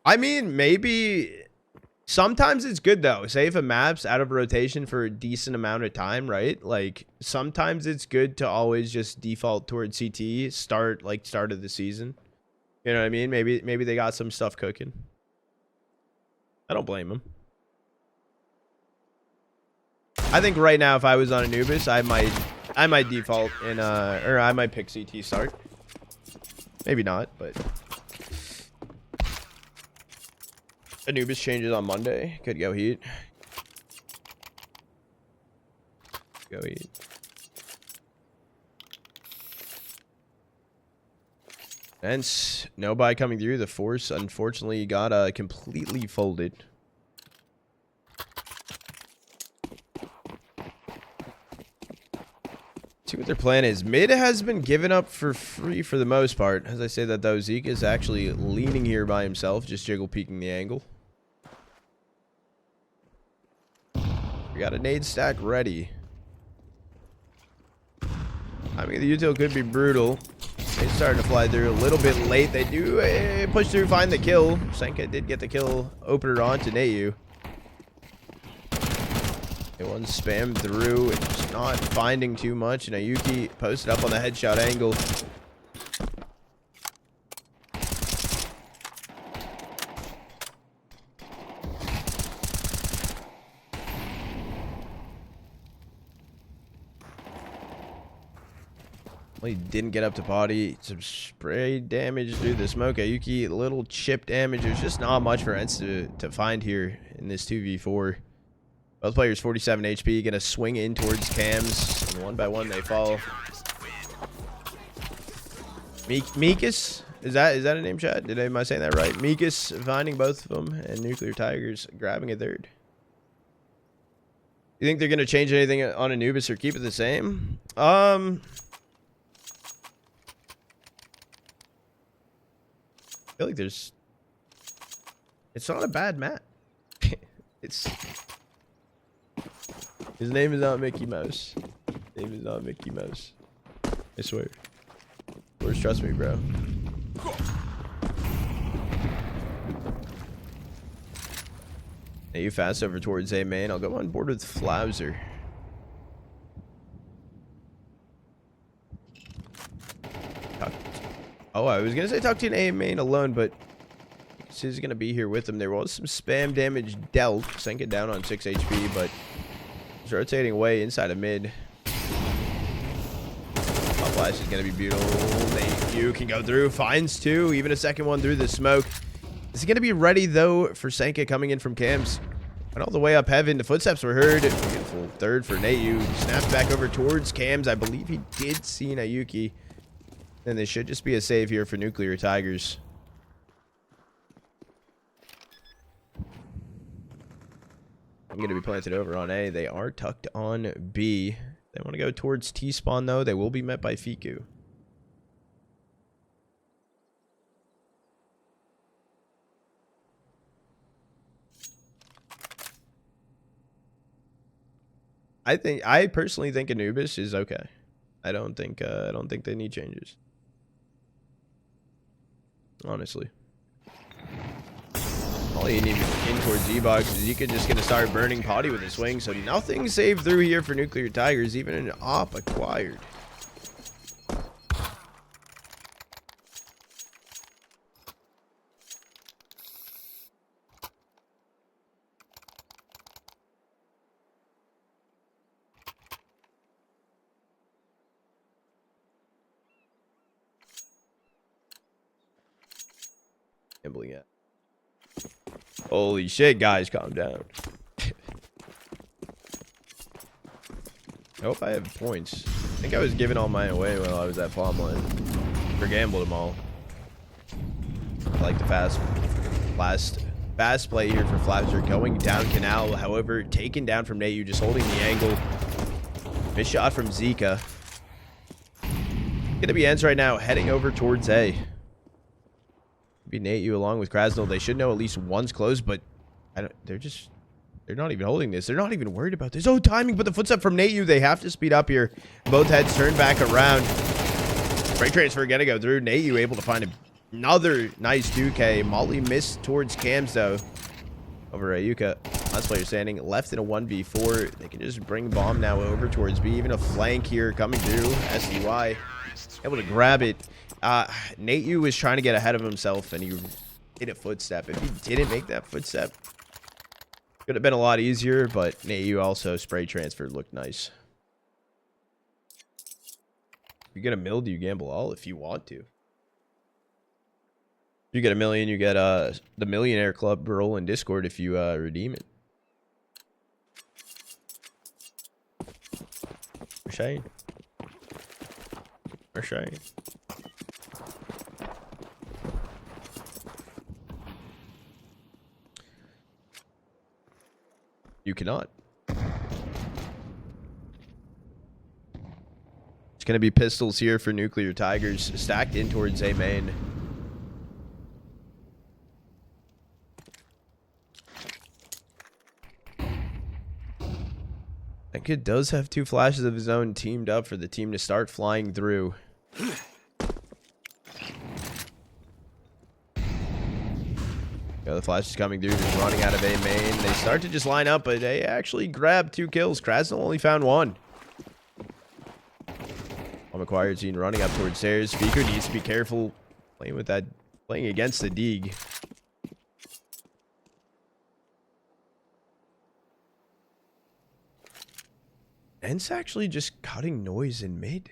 I mean, maybe sometimes it's good though. Say if a map's out of rotation for a decent amount of time, right? Like sometimes it's good to always just default toward CT start of the season. You know what I mean? Maybe they got some stuff cooking. I don't blame them. I think right now if I was on Anubis, I might default in or I might pick CT start. Maybe not, but Anubis changes on Monday. Could go Heat. Go Heat. ENCE, no buy coming through. The force unfortunately got completely folded. See what their plan is. Mid has been given up for free for the most part. As I say that though, Zeke is actually leaning here by himself, just jiggle peeking the angle. We got a nade stack ready. I mean, the util could be brutal. They're starting to fly through a little bit late. They do push through, find the kill. Senka did get the kill. Opener on to Neityu. One spammed through and just not finding too much. And Ayuki posted up on the headshot angle. Well, he didn't get up to body. Some spray damage through the smoke. Ayuki, a little chip damage. There's just not much for ENCE to find here in this 2v4. Both players 47 HP. Gonna swing in towards cams. And one by one they fall. Mikas? Is that a name, chat? Am I saying that right? Mikas finding both of them. And Nuclear Tigers grabbing a third. You think they're gonna change anything on Anubis or keep it the same? I feel like it's not a bad map. His name is not Mickey Mouse. His name is not Mickey Mouse. I swear. Words, trust me, bro. Hey, you fast over towards A main. I'll go on board with Flauser. Oh, I was gonna say talk to an A main alone, but he's gonna be here with him. There was some spam damage dealt. Sank it down on 6 HP, but he's rotating away inside of mid. Top flash is gonna be beautiful. Neityu can go through, finds two, even a second one through the smoke. Is he gonna be ready though for Senka coming in from cams? Went all the way up heaven. The footsteps were heard. Beautiful third for Neityu. Snaps back over towards cams. I believe he did see Ayuki. And this should just be a save here for Nuclear Tigers. I'm going to be planted over on A. They are tucked on B. They want to go towards T-spawn, though. They will be met by Fiku. I personally think Anubis is okay. I don't think they need changes. Honestly. All you need in towards Z-Box is you could just gonna start burning podi with a swing, so nothing saved through here for Nuclear Tigers, even an op acquired. Gambling at. Holy shit, guys, calm down. I hope I have points. I think I was giving all mine away while I was at farm line. Or gambled them all. I like the fast play here for Flauser going down canal. However, taken down from Neityu, just holding the angle. Missed shot from Zika. Gonna be ENCE right now, heading over towards A. Be Neityu along with Krasnal. They should know at least one's closed, but they're not even holding this. They're not even worried about this. Oh, timing, but the footstep from Neityu. They have to speed up here. Both heads turn back around. Spray transfer gonna go through. Neityu able to find another nice 2K. Molly missed towards cams though. Over Ayuka. Last player standing left in a 1v4. They can just bring bomb now over towards B. Even a flank here coming through. SDY able to grab it. Neityu was trying to get ahead of himself and he hit a footstep. If he didn't make that footstep, could have been a lot easier, but Neityu also spray transfer looked nice. If you get a mill, do you gamble all if you want to? If you get $1 million, you get the Millionaire Club role in Discord if you redeem it. For Shane. For Shane. You cannot. It's going to be pistols here for Nuclear Tigers. Stacked in towards A main. That kid does have 2 flashes of his own teamed up for the team to start flying through. The other flash is coming through, just running out of A main. They start to just line up, but they actually grab 2 kills. Krasnal only found 1. Acquired seen running up towards stairs. Fiku needs to be careful playing with that, playing against the Dig. ENCE actually just cutting noise in mid.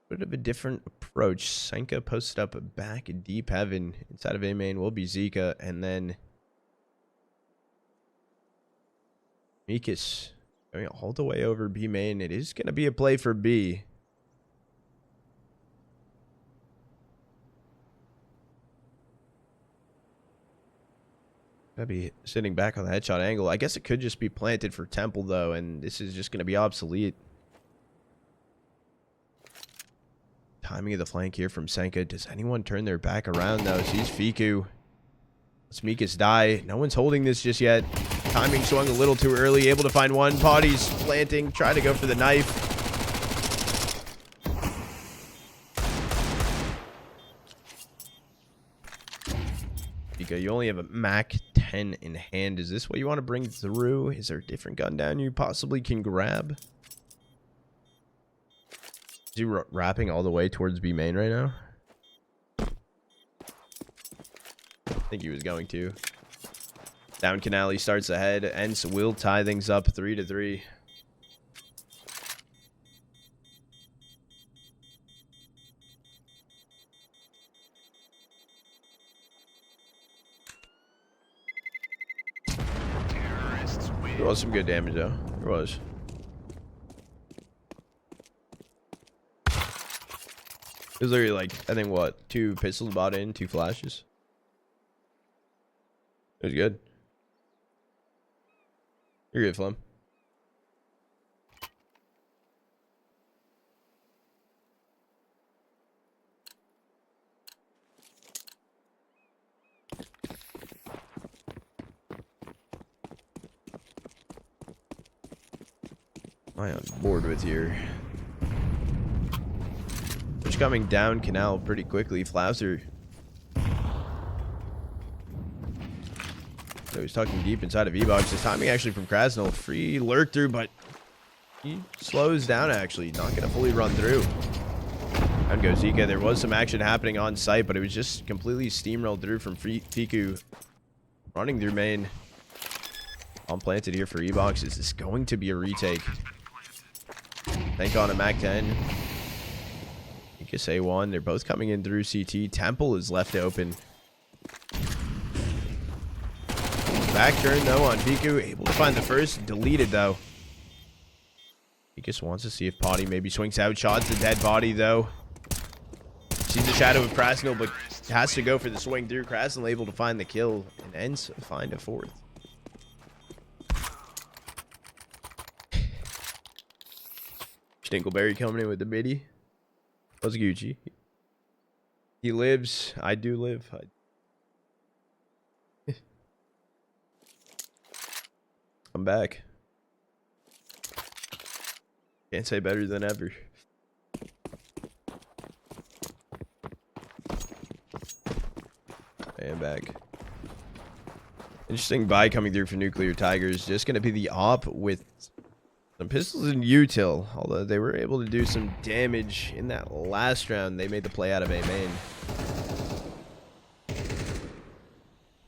Bit of a different approach. Senka posted up back in deep heaven. Inside of A main will be Zika, and then Mikas going all the way over B main. It is going to be a play for B. Gotta be sitting back on the headshot angle. I guess it could just be planted for Temple, though, and this is just going to be obsolete. Timing of the flank here from Senka. Does anyone turn their back around, though? Sees Fiku. Let's Mikas die. No one's holding this just yet. Timing swung a little too early. Able to find one. Podi's planting. Try to go for the knife. Fiku, you only have a Mac 10 in hand. Is this what you want to bring through? Is there a different gun down you possibly can grab? Is he wrapping all the way towards B main right now? I think he was going to. Down canal, he starts ahead. ENCE will tie things up 3-3. There was some good damage, though. There was. It was literally like, I think, what? 2 pistols bought in, 2 flashes. It was good. You're good, Flum. I on board with here. Which coming down canal pretty quickly. Flouser. So he's tucking deep inside of E-Box. This timing actually from Krasnal. Free lurk through, but he slows down actually. Not going to fully run through. Down goes Zika. There was some action happening on site, but it was just completely steamrolled through from Fiku. Running through main. On planted here for E-Box. Is this going to be a retake? Thank on a Mac 10. Mikas A1. They're both coming in through CT. Temple is left open. Back turn though on Fiku. Able to find the first. Deleted though. Mikas wants to see if Podi maybe swings out. Shots the dead body though. Sees the shadow of Krasnal, but has to go for the swing through. Krasnal able to find the kill. And ENCE find a 4th. Stinkleberry coming in with the biddy. Was Gucci. He lives. I do live. I'm back. Can't say better than ever. I am back. Interesting buy coming through for Nuclear Tigers. Just going to be the op with some pistols and util. Although they were able to do some damage in that last round. They made the play out of A main.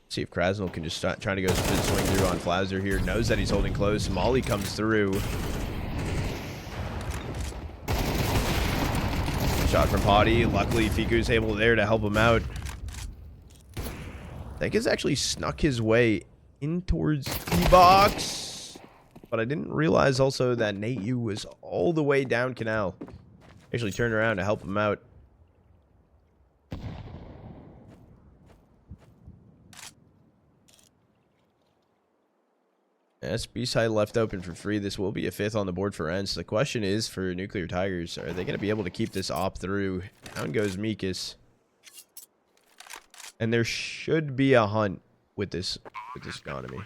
See if Krasnal can just start trying to go for the swing through on Flouser here. Knows that he's holding close. Molly comes through. Shot from Podi. Luckily, Fiku's able there to help him out. I think he's actually snuck his way in towards E-Box. But I didn't realize also that Neityu was all the way down canal. Actually turned around to help him out. Yes, B-side left open for free. This will be a 5th on the board for ENCE. The question is for Nuclear Tigers, are they going to be able to keep this op through? Down goes Mikas. And there should be a hunt with this economy.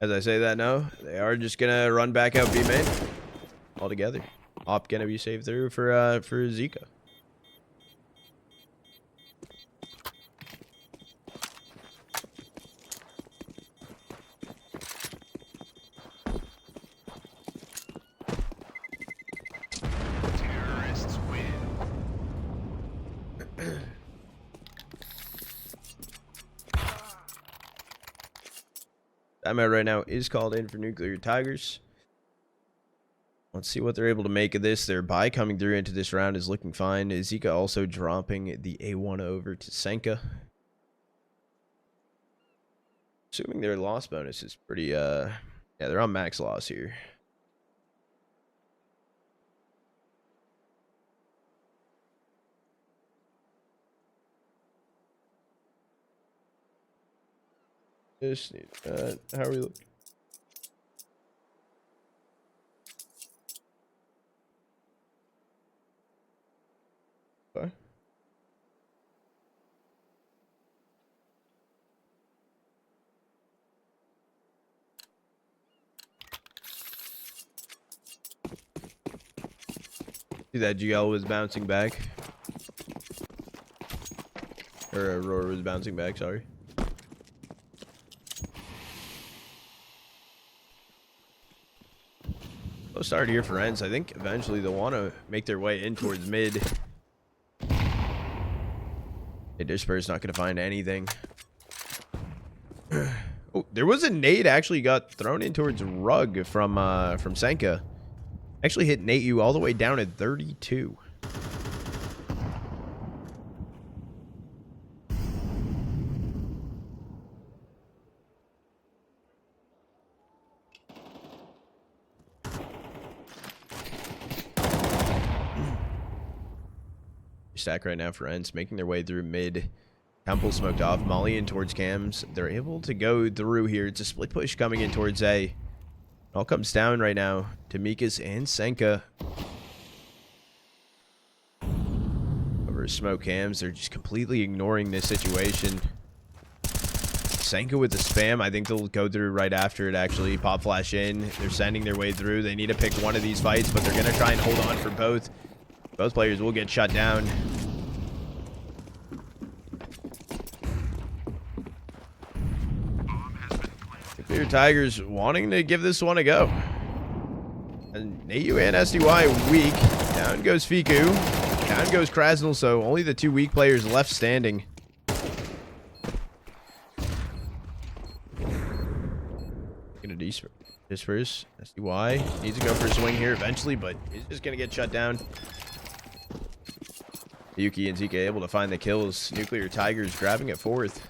As I say that now, they are just gonna run back out B main altogether. Op gonna be saved through for Zika. Terrorists win. Timeout right now is called in for Nuclear Tigers. Let's see what they're able to make of this. Their buy coming through into this round is looking fine. Zika also dropping the A1 over to Senka. Assuming their loss bonus is pretty, yeah, they're on max loss here. Just need, how are we looking? Okay. See that GL was bouncing back. Or Aurora was bouncing back, sorry. Slow start here for ENCE. I think eventually they'll want to make their way in towards mid. Disperse not going to find anything. Oh, there was a nade actually got thrown in towards Rug from Senka. Actually hit Neityu all the way down at 32. Stack right now for ENCE, making their way through mid. Temple smoked off, Molly in towards cams. They're able to go through here. It's a split push coming in towards A. It all comes down right now to Mikas and Senka. Over smoke cams, they're just completely ignoring this situation. Senka with the spam, I think they'll go through right after it actually. Pop flash in, they're sending their way through. They need to pick one of these fights, but they're going to try and hold on for both. Both players will get shut down. Nuclear Tigers wanting to give this one a go. And Neityu and SDY weak. Down goes Fiku. Down goes Krasnal, so only the two weak players left standing. Gonna disperse. SDY needs to go for a swing here eventually, but he's just gonna get shut down. Yuki and Zika able to find the kills. Nuclear Tigers grabbing at fourth.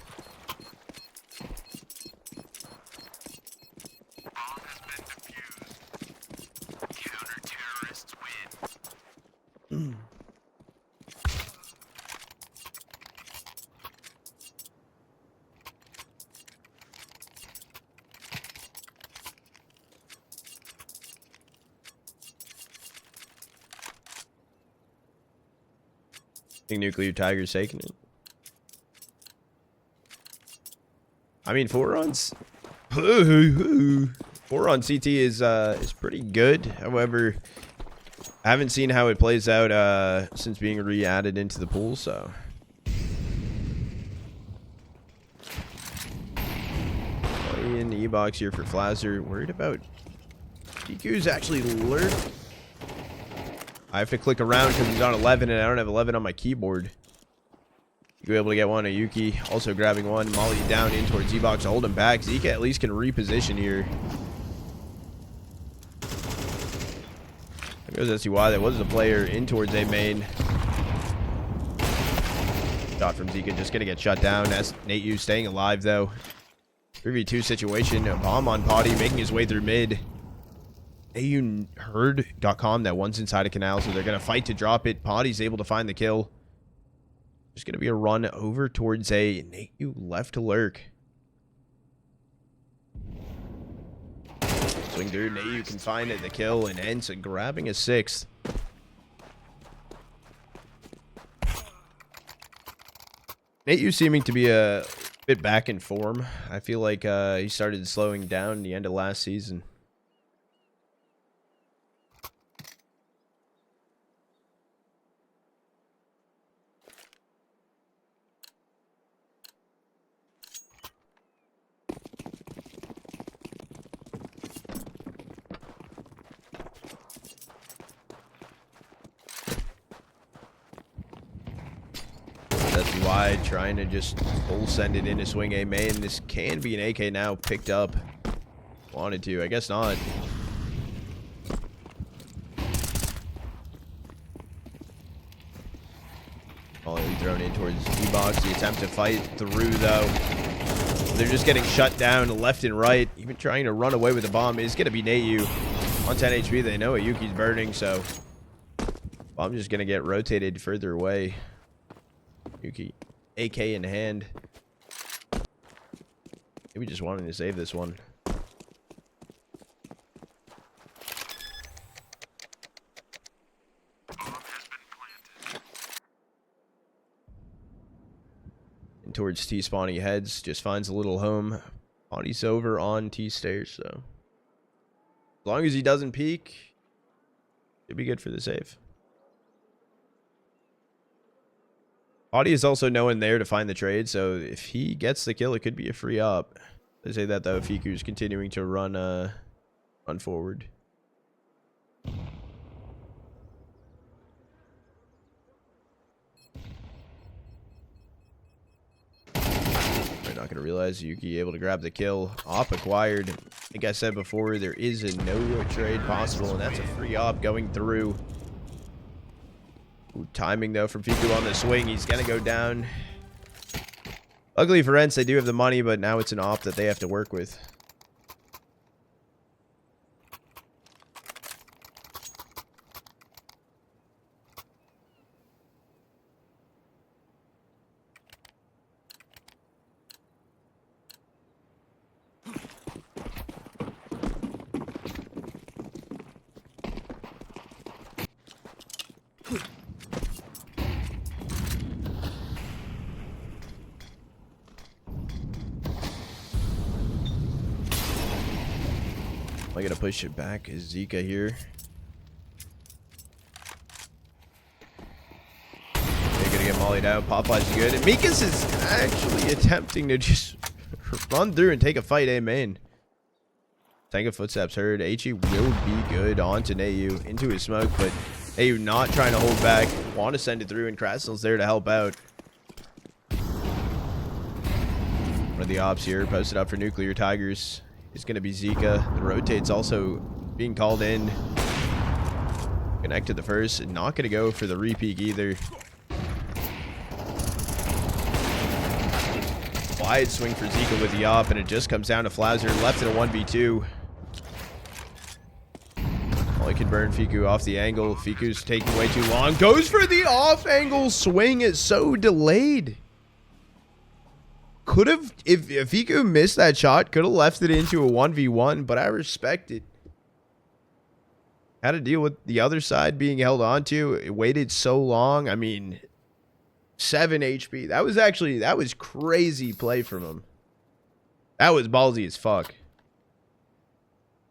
Counter-terrorists I win. think Nuclear Tigers taking it. I mean, 4 on CT is pretty good. However, I haven't seen how it plays out since being re-added into the pool, so. In the E-box here for Flazzer. Worried about DQ's actually lurk. I have to click around because he's on 11 and I don't have 11 on my keyboard. You're able to get one. Yuki also grabbing one. Molly down in towards E-box to hold him back. Zika at least can reposition here. There goes SCY. That was the player in towards A main. Shot from Zika just going to get shut down. That's Neityu staying alive though. 3v2 situation. A bomb on podi making his way through mid. AUHerd.com, that one's inside a canal, so they're going to fight to drop it. Podi's able to find the kill. There's going to be a run over towards A. Neityu left to lurk. Swing through. Neityu can find it, the kill, and ENCE grabbing a 6th. Neityu seeming to be bit back in form. I feel like he started slowing down the end of last season. That's wide, trying to just full send it into swing A main. This can be an AK now, picked up. Wanted to, I guess not. Volley thrown in towards E-box. The attempt to fight through, though. They're just getting shut down left and right. Even trying to run away with the bomb is going to be Neityu. On 10 HP, they know Yuki's burning, so bomb's just going to get rotated further away. Yuki, AK in hand. Maybe just wanting to save this one. And towards T spawn he heads, just finds a little home. Body's over on T stairs, so as long as he doesn't peek, it'd be good for the save. Podi is also no one there to find the trade, so if he gets the kill, it could be a free op. They say that though, Fiku's continuing to run forward. They're not gonna realize Yuki able to grab the kill. Op acquired. Like I said before, there is a no trade possible, and that's a free op going through. Ooh, timing though from Fiku on the swing. He's gonna go down. Luckily for ENCE, they do have the money, but now it's an op that they have to work with. I gotta push it back. Is Zika here? They're gonna get mollied out. Popeye's good. And Mikas is actually attempting to just run through and take a fight A main. Tango footsteps heard. HE will be good onto Neityu into his smoke, but Neityu not trying to hold back. Want to send it through, and Krasnell's there to help out. One of the ops here posted up for Nuclear Tigers. It's going to be Zika. The rotate's also being called in. Connected the first. And not going to go for the repeat either. Wide swing for Zika with the op. And it just comes down to Flauser. Left in a 1v2. All he can burn Fiku off the angle. Fiku's taking way too long. Goes for the off angle swing. It's so delayed. Could have, if Fiku missed that shot, could have left it into a 1v1, but I respect it. Had to deal with the other side being held onto. It waited so long. I mean, 7 HP. That was crazy play from him. That was ballsy as fuck.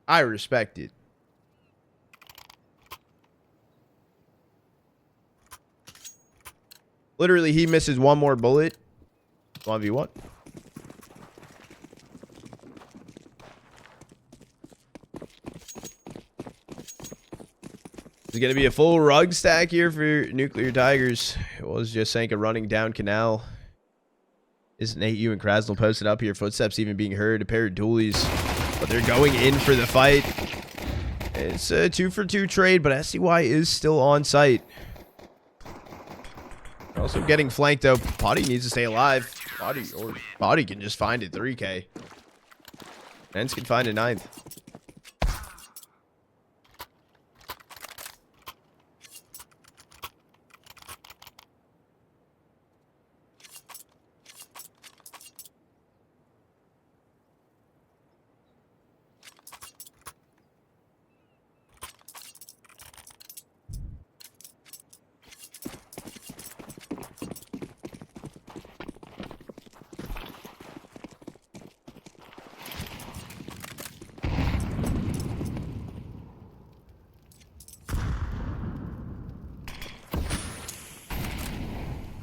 I respect it. Literally, he misses one more bullet. 1v1. It's going to be a full rug stack here for Nuclear Tigers. It was just Sanka running down canal. Isn't Neityu and Krasnell posted up here? Footsteps even being heard. A pair of dualies. But they're going in for the fight. It's a 2-for-2 trade, but SCY is still on site. Also getting flanked though. Podi needs to stay alive. Podi can just find it 3K. ENCE can find a 9th.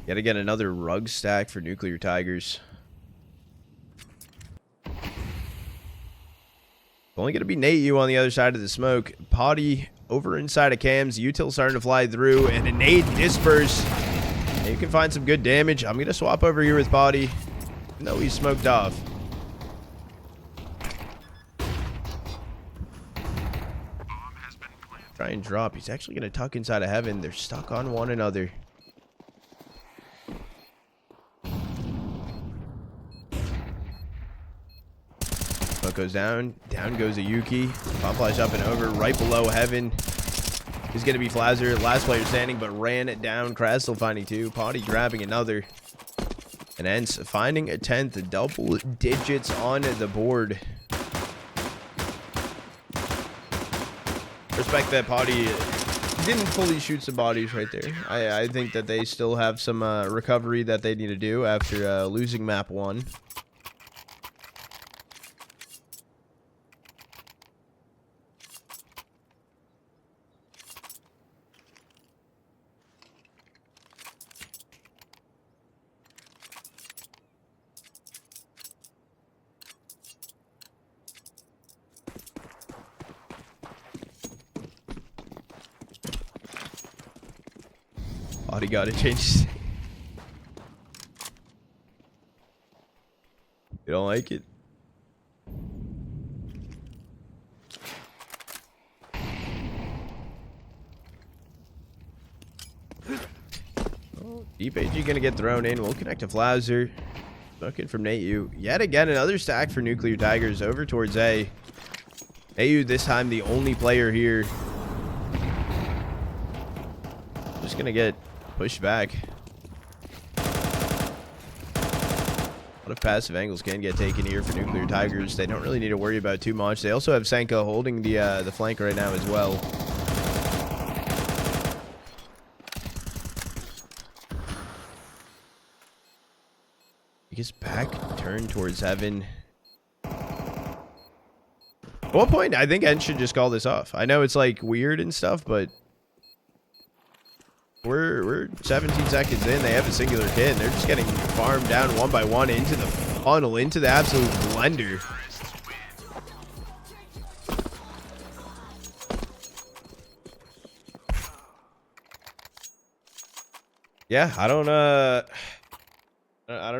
Gotta get another rug stack for Nuclear Tigers. Only gonna be Neityu on the other side of the smoke. Podi over inside of cams. Util starting to fly through, and a nade disperse. And you can find some good damage. I'm gonna swap over here with Podi. Even though he's smoked off. Try and drop. He's actually gonna tuck inside of heaven. They're stuck on one another. Smoke goes down. Down goes a Yuki. Pop flash up and over. Right below heaven. He's going to be Flazzer. Last player standing, but ran it down. Kraz still finding 2. Podi grabbing another. And ENCE finding a 10th. Double digits on the board. Respect that Podi didn't fully shoot some bodies right there. I think that they still have some recovery that they need to do after losing map 1. Podi got to change his... You don't like it? Oh, Deep AG gonna get thrown in. We'll connect to Flazzer. Looking from Neityu. Yet again, another stack for Nuclear Tigers over towards A. Neityu this time the only player here. Just gonna get pushed back. A lot of passive angles can get taken here for Nuclear Tigers. They don't really need to worry about too much. They also have Senka holding the flank right now as well. He gets back, turn towards heaven. At what point, I think ENCE should just call this off. I know it's like weird and stuff, but we're 17 seconds in. They have a singular kid, and they're just getting farmed down one by one into the funnel, into the absolute blender. Yeah, I don't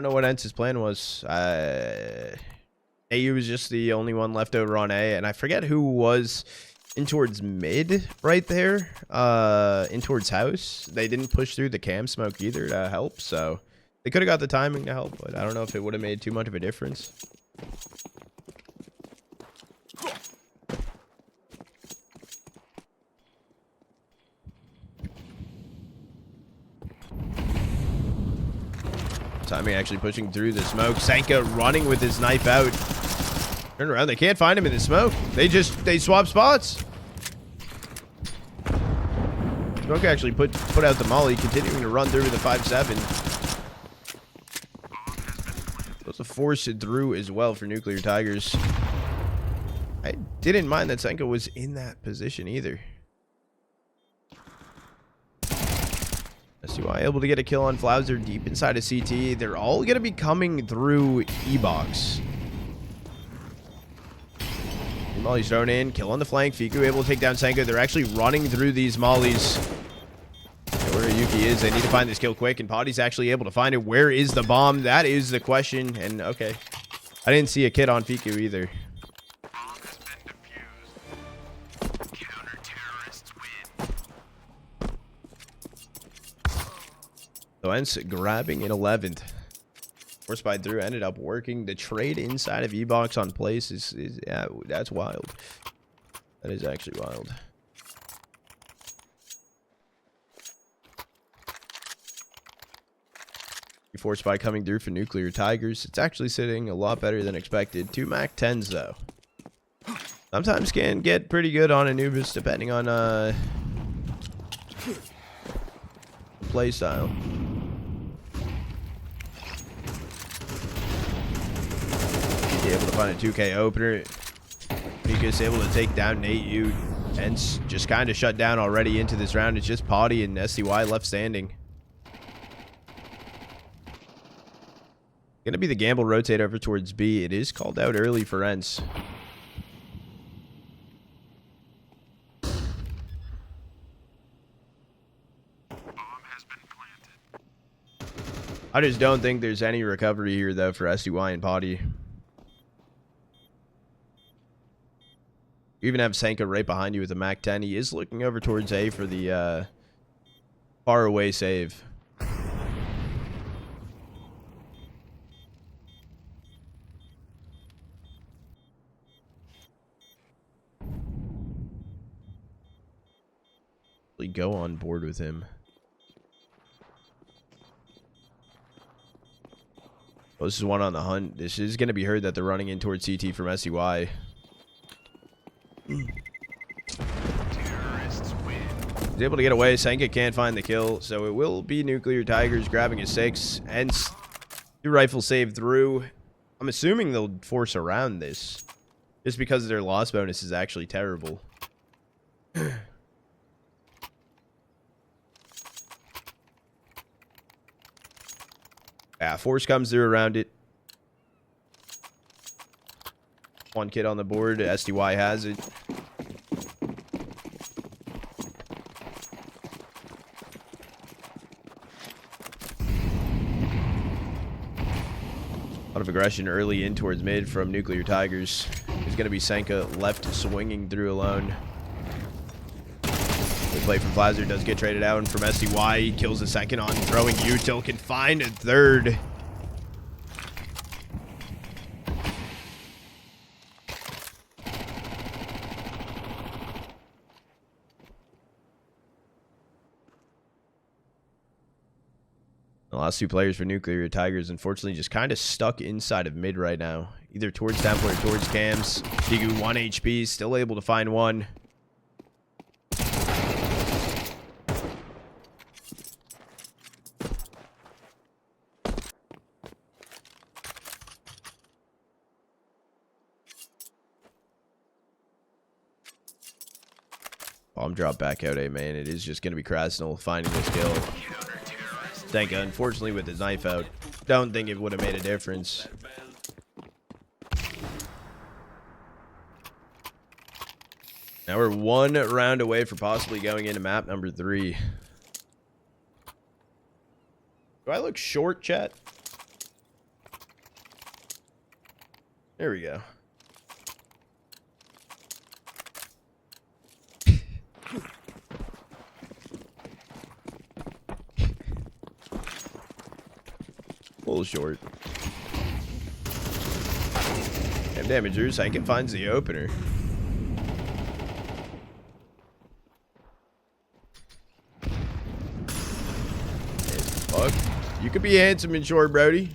know what ENCE's plan was. AU was just the only one left over on A, and I forget who was in towards mid right there, in towards house. They didn't push through the cam smoke either to help, so they could have got the timing to help, but I don't know if it would have made too much of a difference. Timing actually pushing through the smoke. Senka running with his knife out. Turn around. They can't find him in the smoke. They swap spots. Smoke actually put out the molly, continuing to run through the 5-7. Supposed to force it through as well for Nuclear Tigers. I didn't mind that Senka was in that position either. SUI able to get a kill on Flauser deep inside of CT. They're all going to be coming through E-Box. Molly's thrown in. Kill on the flank. Fiku able to take down Senka. They're actually running through these mollies. Where Yuki is, they need to find this kill quick, and Podi's actually able to find it. Where is the bomb? That is the question. And okay, I didn't see a kid on Fiku either. So ENCE grabbing an 11th. Force by through ended up working. The trade inside of E-Box on place is yeah, that's wild. That is actually wild. Force by coming through for Nuclear Tigers. It's actually sitting a lot better than expected. 2 Mac 10s though. Sometimes can get pretty good on Anubis depending on play style. Able to find a 2K opener. Mika's able to take down Neityu. ENCE just kind of shut down already into this round. It's just Podi and SCY left standing. Gonna be the gamble rotate over towards B. It is called out early for ENCE. I just don't think there's any recovery here, though, for SDY and podi. You even have Senka right behind you with a Mac 10. He is looking over towards A for the far away save. We go on board with him. Oh, this is one on the hunt. This is going to be heard that they're running in towards CT from SDY. He's able to get away. Senka can't find the kill, so it will be Nuclear Tigers grabbing a 6. And 2 rifle save through. I'm assuming they'll force around this, just because their loss bonus is actually terrible. Yeah, force comes through around it. 1 kid on the board. SDY has it. A lot of aggression early in towards mid from Nuclear Tigers. There's going to be Senka left swinging through alone. The play from Flazer does get traded out, and from SDY, he kills the second on throwing Util, can find a third. The last 2 players for Nuclear Tigers, unfortunately, just kind of stuck inside of mid right now. Either towards Temple or towards Cams. Tigu 1 HP, still able to find 1. Bomb drop back out, man. It is just going to be Krasnal finding this kill. Senka, unfortunately, with his knife out. Don't think it would have made a difference. Now we're 1 round away for possibly going into map number 3. Do I look short, chat? There we go. Full short. Damn damagers. Senka finds the opener. Fuck. You could be handsome and short, Brody.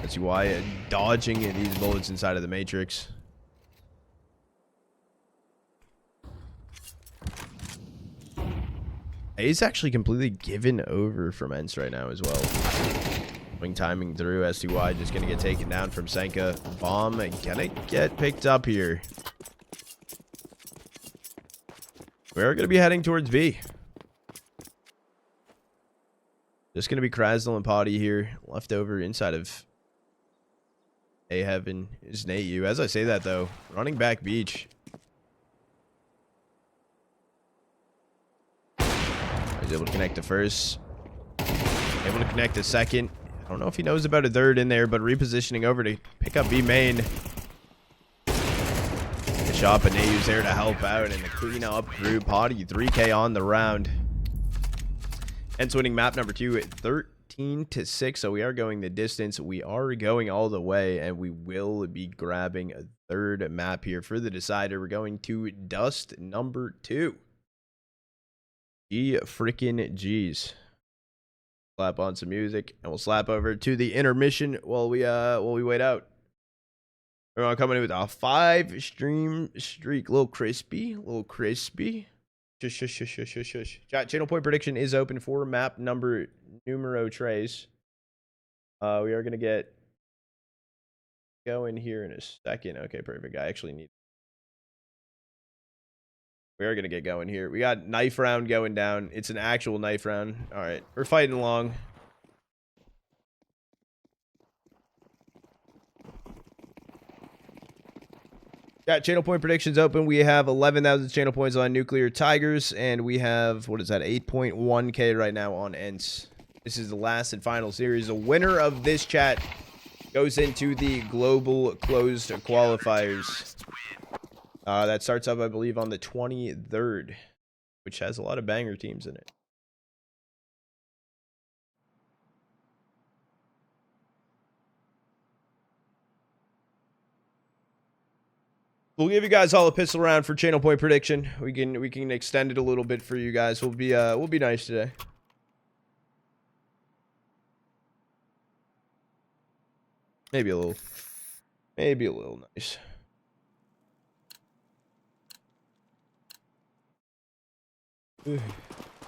That's why dodging these bullets inside of the matrix. A's actually completely given over from ENCE right now as well. Wing timing through. SDY just gonna get taken down from Senka. Bomb gonna get picked up here. We're gonna be heading towards B. Just gonna be Krasnal and podi here. Left over inside of A heaven is Neityu. As I say that though, running back beach. He's able to connect the first. Able to connect the second. I don't know if he knows about a third in there, but repositioning over to pick up B main. Good shot, but Neityu's there to help out, and the clean up crew. podi 3K on the round. ENCE winning map number 2 at 13-6. So we are going the distance. We are going all the way, and we will be grabbing a third map here for the decider. We're going to dust number 2. G freaking G's. Slap on some music, and we'll slap over to the intermission while we wait out. We're coming in with a 5 stream streak. Little crispy. Shush. Channel point prediction is open for map numero 3. We are gonna get go in here in a second. Okay, perfect. I actually need. We are going to get going here. We got knife round going down. It's an actual knife round. All right. We're fighting along. Got channel point predictions open. We have 11,000 channel points on Nuclear TigRES. And we have, what is that, 8.1K right now on ENCE. This is the last and final series. The winner of this chat goes into the global closed qualifiers. That starts up, I believe, on the 23rd, which has a lot of banger teams in it. We'll give you guys all a pistol round for channel point prediction. We can extend it a little bit for you guys. We'll be nice today. Maybe a little nice. All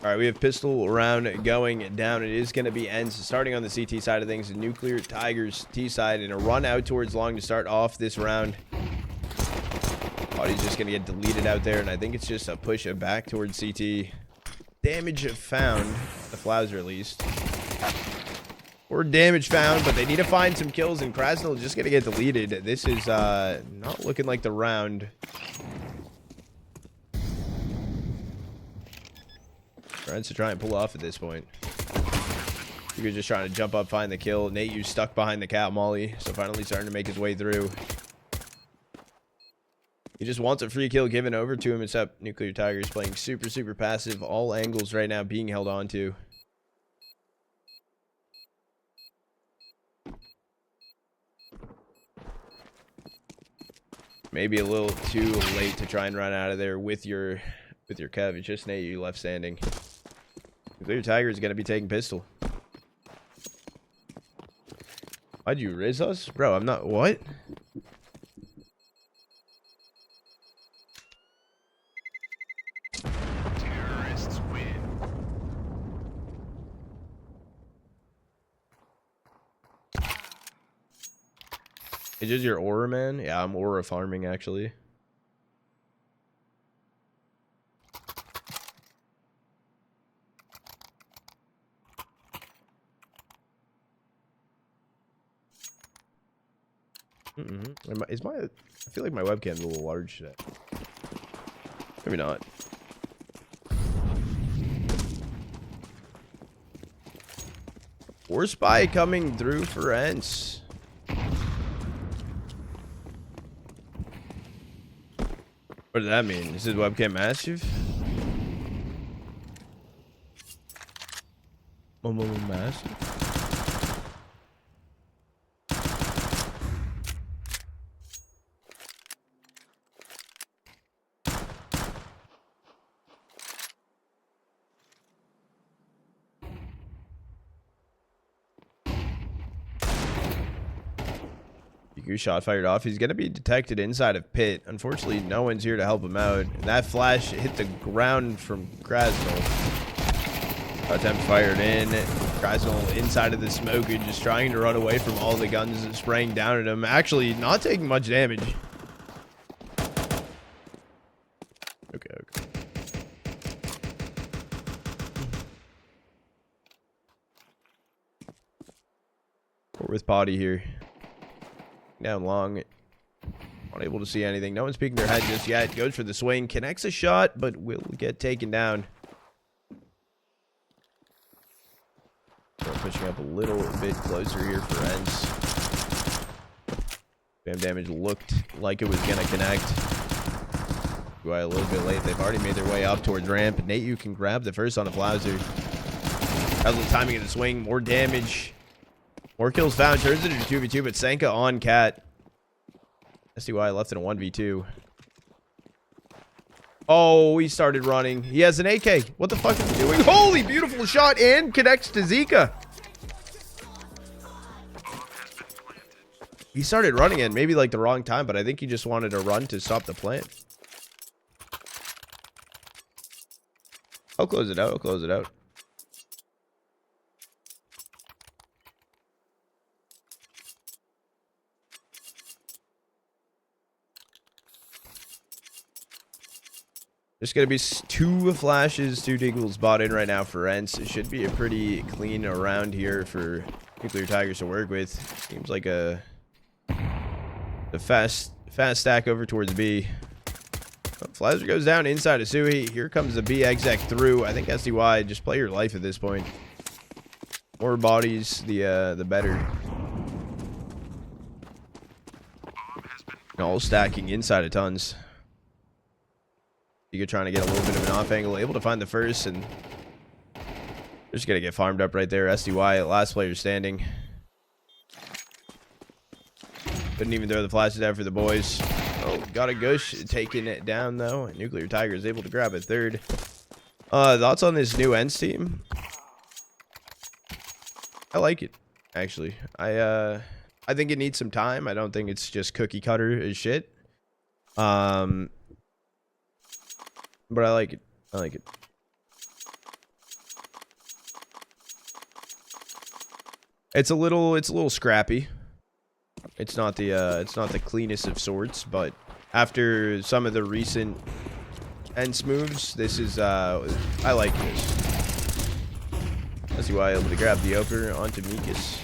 right, we have pistol round going down. It is going to be ENCE starting on the CT side of things. Nuclear TigRES T side and a run out towards long to start off this round. Body's just going to get deleted out there, and I think it's just a push it back towards CT. Damage found. The Flouser at least. Or damage found, but they need to find some kills, and Krasnal is just going to get deleted. This is not looking like the round. Trying to try and pull off at this point. You're just trying to jump up, find the kill. Neityu stuck behind the cat molly, so finally starting to make his way through. He just wants a free kill given over to him, except Nuclear TigRES playing super, super passive. All angles right now being held on to. Maybe a little too late to try and run out of there with your Kev. It's just Neityu left standing. Nuclear TigRES is going to be taking pistol. Why'd you riz us? Bro, I'm not... What? Terrorists win. Is this your aura, man? Yeah, I'm aura farming, actually. Is my... I feel like my webcam's a little large today. Maybe not. War spy coming through for ENCE. What does that mean? Is his webcam massive? Massive? Shot fired off. He's going to be detected inside of pit. Unfortunately, no one's here to help him out. And that flash hit the ground from Krasnal. Attempt fired in. Krasnal inside of the smoke and just trying to run away from all the guns spraying down at him. Actually, not taking much damage. Okay. We're with podi here. Down long, unable to see anything. No one's peeking their head just yet. Goes for the swing, connects a shot, but will get taken down. So pushing up a little bit closer here for ENCE. Bam damage looked like it was gonna connect. UI a little bit late. They've already made their way up towards ramp. Neityu can grab the first on the Flouser. How's the timing of the swing? More damage. More kills found. Turns it into 2v2, but Senka on cat. SDY left in a 1v2. Oh, he started running. He has an AK. What the fuck is he doing? Holy, beautiful shot and connects to Zika. He started running in maybe like the wrong time, but I think he just wanted to run to stop the plant. I'll close it out. I'll close it out. There's going to be 2 flashes, 2 deagles bought in right now for ENCE. It should be a pretty clean round here for Nuclear Tigers to work with. Seems like a fast stack over towards B. Oh, Flauser goes down inside of Sui. Here comes the B exec through. I think SDY, just play your life at this point. More bodies, the better. All stacking inside of tons. You're trying to get a little bit of an off angle, able to find the first, and they're just gonna get farmed up right there. SDY, last player standing. Couldn't even throw the flashes out for the boys. Oh, got a gush taking it down though. Nuclear Tiger is able to grab a third. Thoughts on this new ENCE team? I like it, actually. I think it needs some time. I don't think it's just cookie cutter as shit. But I like it. I like it. It's a little scrappy. It's not the cleanest of sorts, but after some of the recent ENCE moves, this is I like this. Let's see why able to grab the Oper onto Mikas.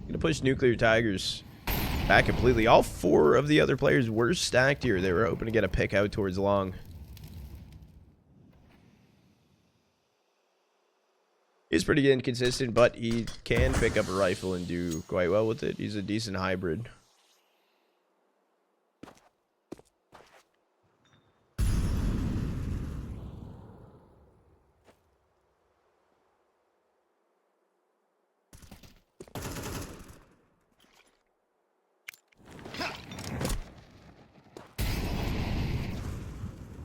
Gonna push Nuclear Tigers back completely. All 4 of the other players were stacked here. They were hoping to get a pick out towards long. He's pretty inconsistent, but he can pick up a rifle and do quite well with it. He's a decent hybrid.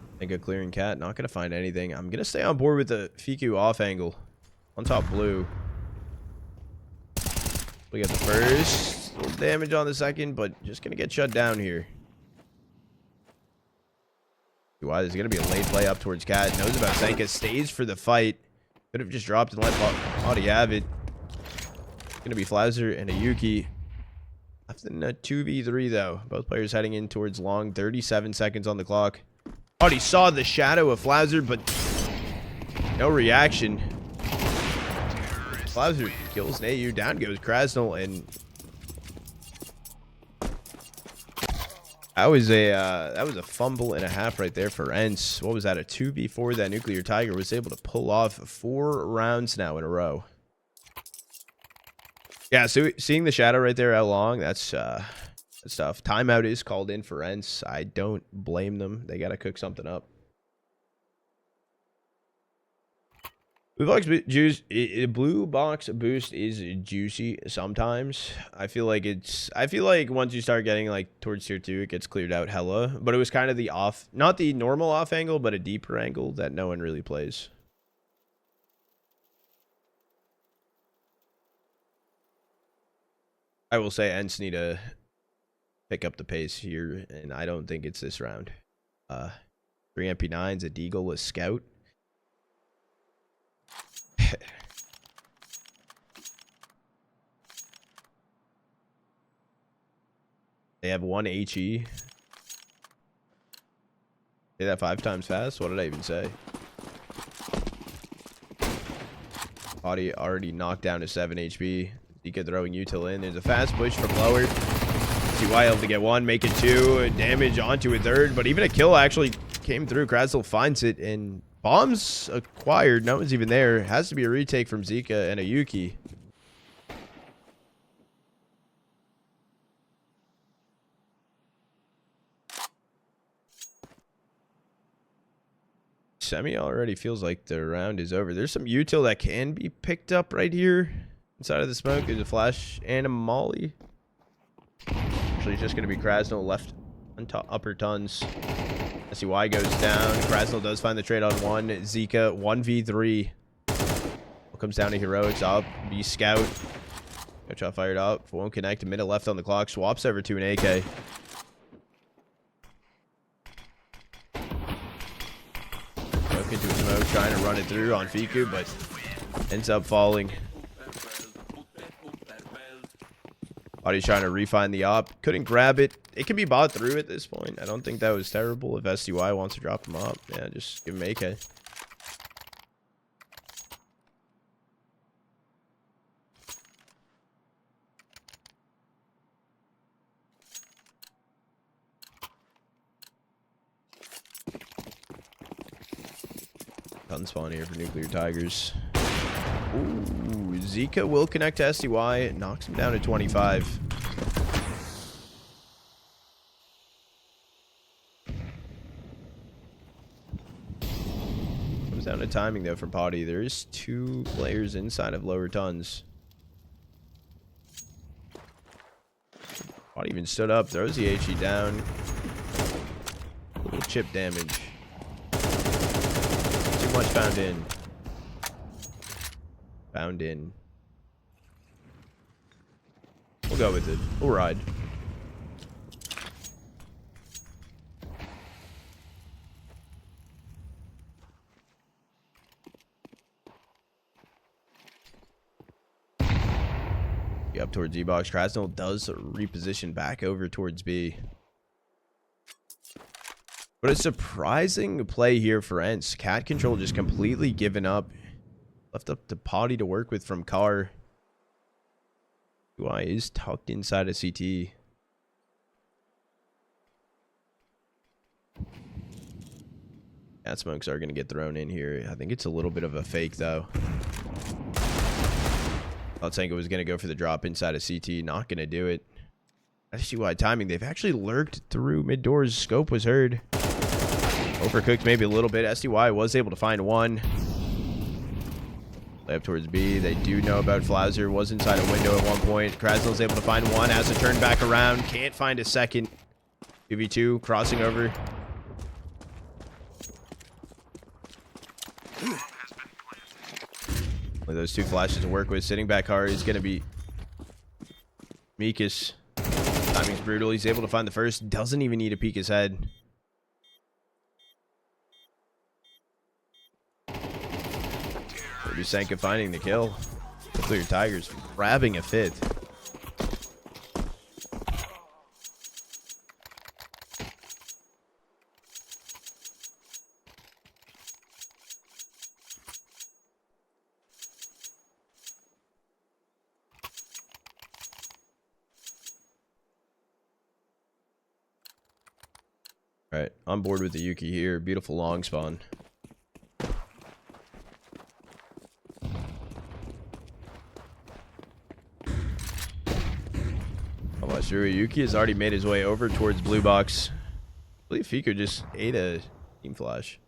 I think a clearing cat, not gonna find anything. I'm gonna stay on board with the Fiku off angle. On top blue. We got the first. A little damage on the second, but just gonna get shut down here. Why there's gonna be a late play up towards cat. Knows about Senka. Stays for the fight. Could have just dropped and let Podi have it. Gonna be Flauser and a Yuki. Left in a 2v3 though. Both players heading in towards long. 37 seconds on the clock. Podi saw the shadow of Flauser, but no reaction. Flauser kills Neityu. Down goes Krasnal, and that was a fumble and a half right there for ENCE. What was that? A 2v4 that Nuclear Tiger was able to pull off 4 rounds now in a row. Yeah, so seeing the shadow right there out long, that's tough. Timeout is called in for ENCE. I don't blame them. They got to cook something up. Blue box boost is juicy sometimes. I feel like once you start getting like towards tier 2, it gets cleared out hella. But it was kind of the off, not the normal off angle, but a deeper angle that no one really plays. I will say ENCE need to pick up the pace here, and I don't think it's this round. 3 MP9s, a deagle, a scout. They have 1 HE. Say that 5 times fast? What did I even say? Podi already knocked down to 7 HP. Zika throwing util in. There's a fast push from lower. CY able to get 1, make it 2. Damage onto a third, but even a kill actually came through. Krasnal finds it, and bombs acquired. No one's even there. Has to be a retake from Zika and a Yuki. Semi already feels like the round is over. There's some util that can be picked up right here inside of the smoke. There's a flash and a molly. Actually, it's just going to be Krasnal left on top, upper tons. SCY goes down. Krasnal does find the trade on 1. Zika 1v3. Comes down to heroics up. B scout. Got shot fired up. Won't connect. A minute left on the clock. Swaps over to an AK. Broke into a smoke, trying to run it through on Fiku, but ends up falling. Podi's trying to refine the op. Couldn't grab it. it can be bought through at this point. I don't think that was terrible. If SDY wants to drop him up, yeah, just give him AK. Unspawn here for Nuclear Tigers. Ooh, Zika will connect to SDY. Knocks him down to 25. Comes down to timing, though, from podi. There is 2 players inside of lower tons. Podi even stood up. Throws the HE down. A little chip damage. Too much found in. Found in. We'll go with it. We'll ride. Up towards E-Box. Krasnal does reposition back over towards B. But a surprising play here for ENCE. Cat control just completely given up. Left up to podi to work with from Car. UI is tucked inside of CT. Cat smokes are going to get thrown in here. I think it's a little bit of a fake, though. I think it was going to go for the drop inside of CT. Not going to do it. I see why timing. They've actually lurked through mid doors. Scope was heard. Overcooked maybe a little bit. SDY was able to find one. Lay up towards B. They do know about Flauser. Was inside a window at one point. Krasnal's able to find one. Has to turn back around. Can't find a second. 2v2 crossing over. Those 2 flashes to work with. Sitting back hard is going to be Mikas. Timing's brutal. He's able to find the first. Doesn't even need to peek his head. Sanka finding the kill. Clear Tigers grabbing a 5th. All right, on board with the Yuki here. Beautiful long spawn. Yuki has already made his way over towards blue box. I believe Fiko just ate a team flash.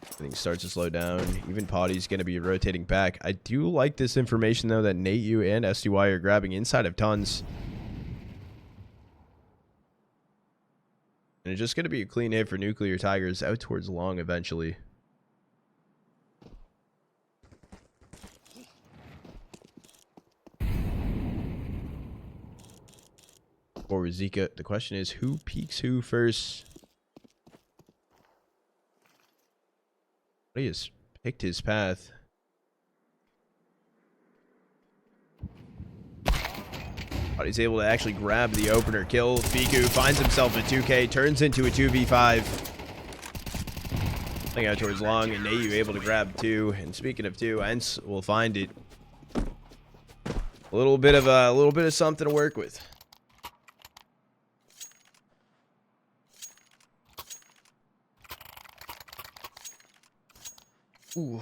Everything starts to slow down. Even Podi's going to be rotating back. I do like this information, though, that Neityu and SDY are grabbing inside of tons. And it's just going to be a clean hit for Nuclear Tigers out towards long eventually. For Zika, the question is, who peeks who first? He has picked his path. But he's able to actually grab the opener kill. Fiku finds himself a 2K, turns into a 2v5. Playing out towards long, and Neityu able to grab 2. And speaking of 2, ENCE will find it. A little bit of something to work with. Ooh.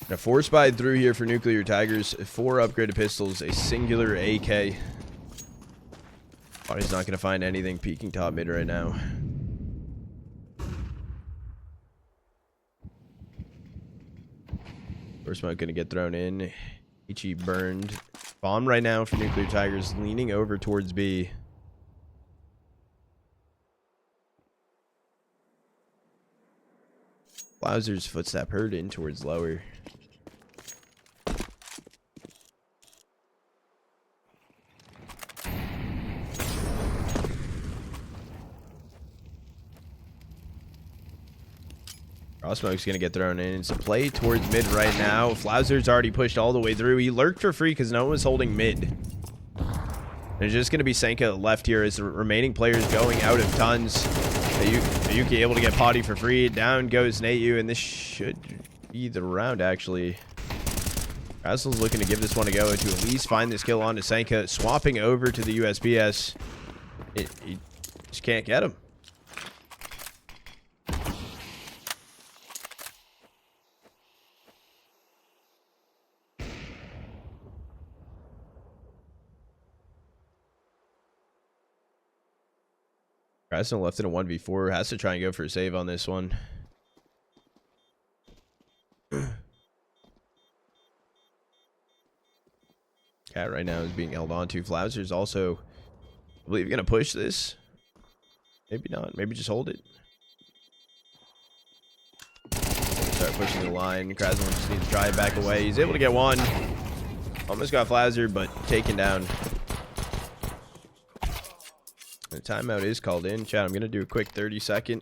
Now 4 spied through here for Nuclear Tigers. 4 upgraded pistols, a singular AK. Body's not going to find anything peeking top mid right now. First smoke going to get thrown in. Ichi burned. Bomb right now for Nuclear Tigers, leaning over towards B. Flauser's footstep heard in towards lower. Crossmoke's going to get thrown in. It's a play towards mid right now. Flauzer's already pushed all the way through. He lurked for free because no one was holding mid. There's just going to be Senka left here as the remaining players going out of tons. Ayuki able to get podi for free. Down goes Neityu, and this should be the round, actually. Razzle's looking to give this one a go to at least find this kill onto Senka. Swapping over to the USPS. He just can't get him. Razzle left in a 1v4. Has to try and go for a save on this one. Cat right now is being held on to. Flauzer's also, I believe, going to push this. Maybe not. Maybe just hold it. Start pushing the line. Krasnov just needs to try it back away. He's able to get one. Almost got Flauser, but taken down. The timeout is called in. Chat, I'm going to do a quick 30-second.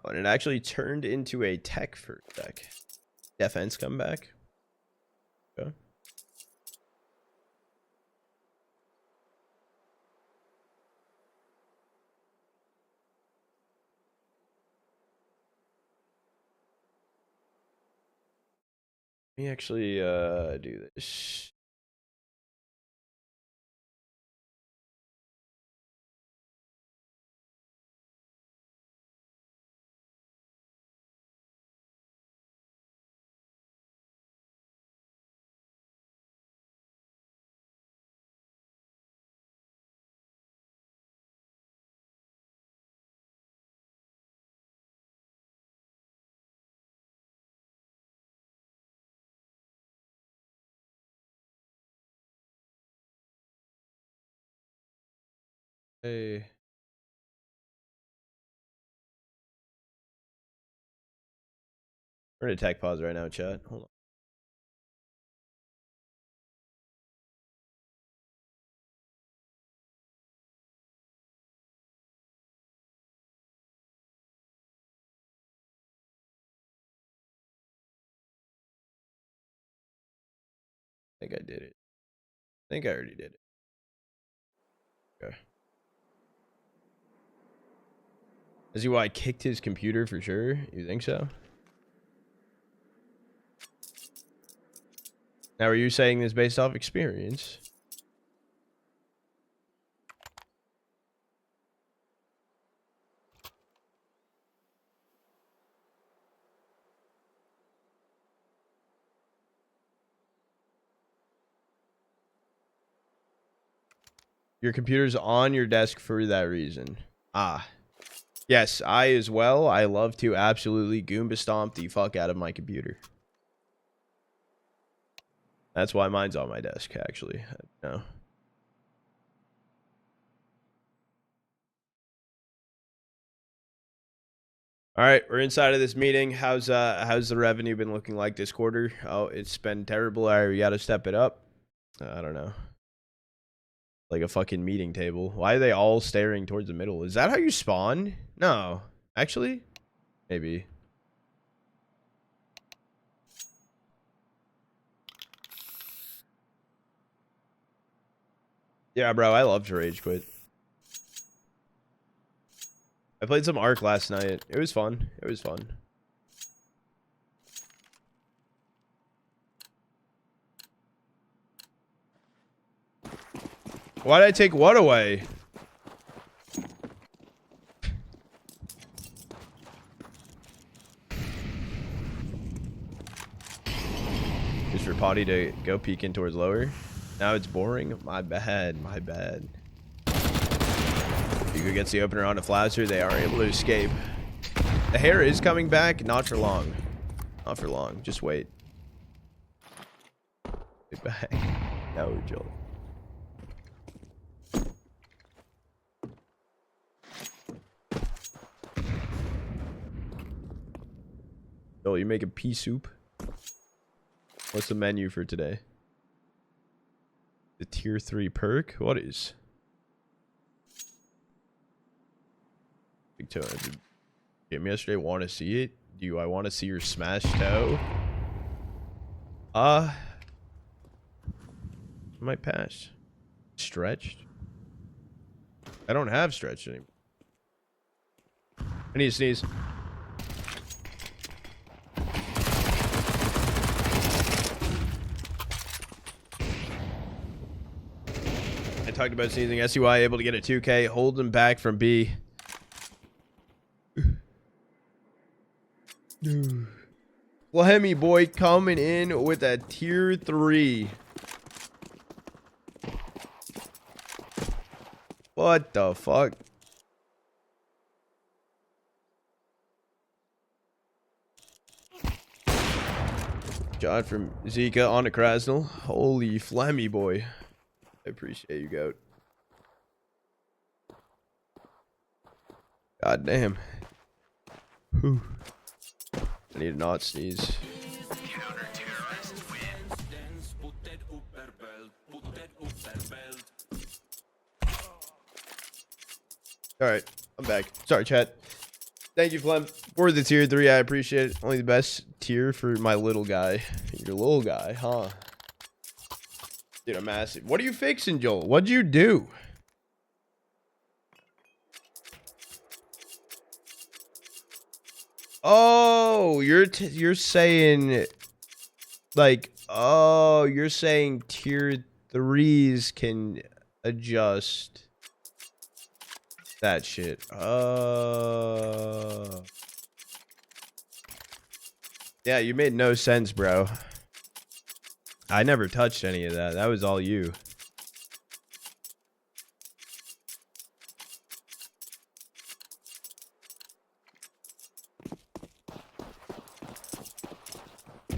Oh, and it actually turned into a tech for a sec. Defense come back. Okay. Let me actually do this. Hey. We're in a tech pause right now, chat. Hold on. I think I did it. I think I already did it. Okay. Is he why I kicked his computer for sure? You think so? Now, are you saying this based off experience? Your computer's on your desk for that reason. Ah. Yes, I as well. I love to absolutely Goomba stomp the fuck out of my computer. That's why mine's on my desk, actually. No. All right, we're inside of this meeting. How's the revenue been looking like this quarter? Oh, it's been terrible. All right, we got to step it up. I don't know. Like a fucking meeting table. Why are they all staring towards the middle? Is that how you spawn? No. Actually, maybe. Yeah, bro, I love to rage quit. I played some Ark last night. It was fun. It was fun. Why did I take what away? Just for Potty to go peeking towards lower. Now it's boring. My bad. My bad. Hugo gets the opener onto Flauser. They are able to escape. The hair is coming back. Not for long. Not for long. Just wait. Get back. No, Joel. Oh, you making pea soup? What's the menu for today? The tier 3 perk? What is? Big toe. Did game yesterday. Want to see it? Do I want to see your smash toe? I might pass. Stretched? I don't have stretched anymore. I need to sneeze. I talked about sneezing. SUI able to get a 2K. Hold him back from B. Hemi boy coming in with a tier 3. What the fuck? John from Zika on to Krasnal. Holy Flemmy boy. I appreciate you, goat. God damn. Whew. I need to not sneeze. Counter-terrorist wins. Alright, I'm back. Sorry, chat. Thank you, Flem, for the tier 3. I appreciate it. Only the best tier for my little guy. Your little guy, huh? Dude, I'm massive. What are you fixing, Joel? What'd you do? Oh, you're saying like, oh, you're saying tier 3s can adjust that shit. Yeah, you made no sense, bro. I never touched any of that. That was all you.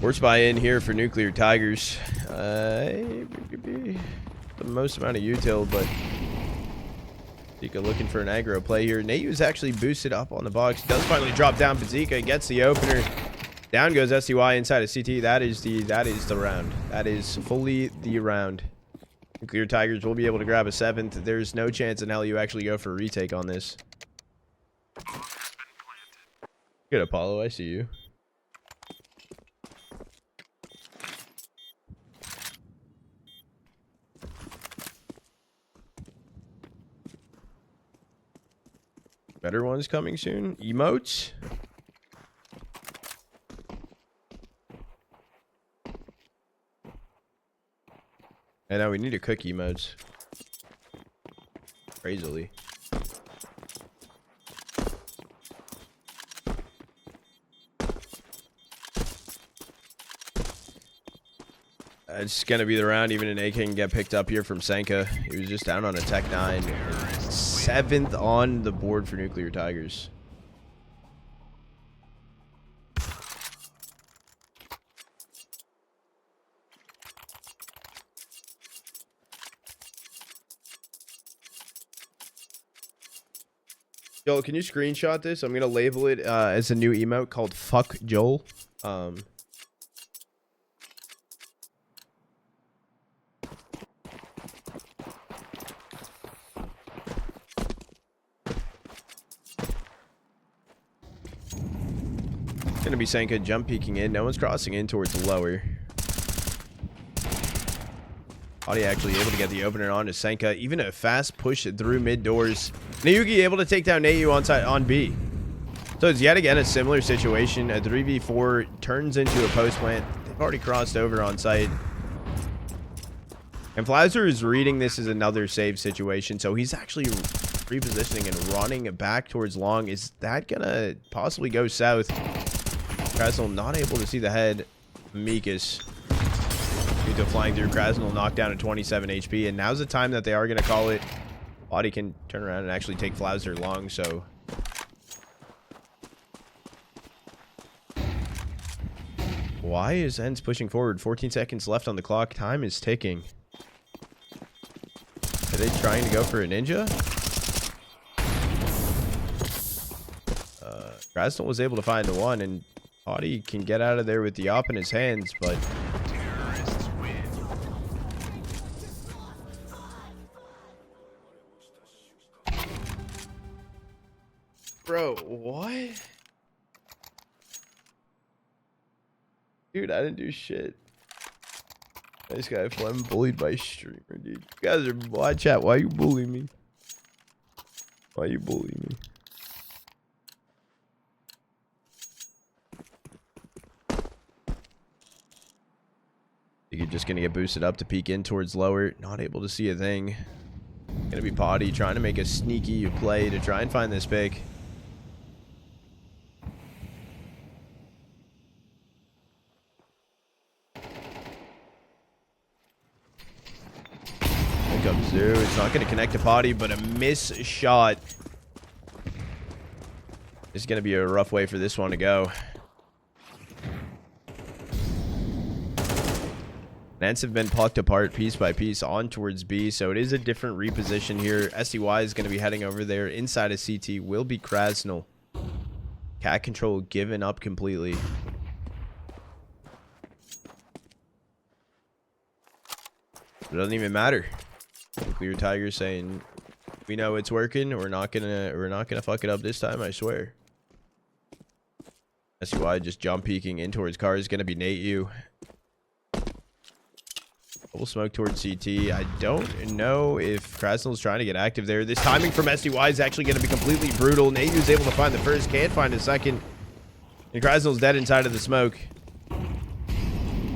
Horse buy in here for nuclear tigers. The most amount of util, but Zika looking for an aggro play here. Neityu is actually boosted up on the box. Does finally drop down, but Zika gets the opener. Down goes SCY inside of CT. That is the round. That is fully the round. Nuclear tigers will be able to grab a 7th. There's no chance in hell you actually go for a retake on this. Good, Apollo. I see you. Better ones coming soon. Emotes. I know we need to cook emotes. Crazily. It's gonna be the round. Even an AK can get picked up here from Senka. He was just down on a Tech 9. 7th on the board for Nuclear Tigers. Joel, can you screenshot this? I'm gonna label it as a new emote called Fuck Joel. Gonna be Senka jump peeking in. No one's crossing in towards lower. Podi actually able to get the opener onto Senka. Even a fast push through mid doors. Nayuki able to take down Neityu on B. So it's yet again a similar situation. A 3v4 turns into a post plant. They've already crossed over on site. And Flauser is reading this as another save situation. So he's actually repositioning and running back towards long. Is that gonna possibly go south? Krasnal not able to see the head. Mikas. Neityu flying through. Krasnal knocked down at 27 HP. And now's the time that they are going to call it. Podi can turn around and actually take Flauser long, so. Why is ENCE pushing forward? 14 seconds left on the clock. Time is ticking. Are they trying to go for a ninja? Krasnal was able to find the one, and Podi can get out of there with the op in his hands, but Terrorists win. bro, what? Dude, I didn't do shit. I just got I'm bullied by streamer, dude. You guys are, why chat? Why you bullying me? Why you bullying me? You're just gonna get boosted up to peek in towards lower. Not able to see a thing. Gonna be Podi trying to make a sneaky play to try and find this pick. Comes through. It's not going to connect to Podi, but a miss shot. This is going to be a rough way for this one to go. ENCE have been plucked apart piece by piece on towards B, so it is a different reposition here. SCY is going to be heading over there. Inside of CT will be Krasnal. Cat control given up completely. It doesn't even matter. Clear Tiger saying, "We know it's working. We're not gonna fuck it up this time. I swear." SCY just jump peeking in towards car is gonna be Neityu. Double smoke towards CT. I don't know if Krasnal's trying to get active there. This timing from SCY is actually gonna be completely brutal. Neityu's able to find the first, can't find a second, and Krasnal's dead inside of the smoke.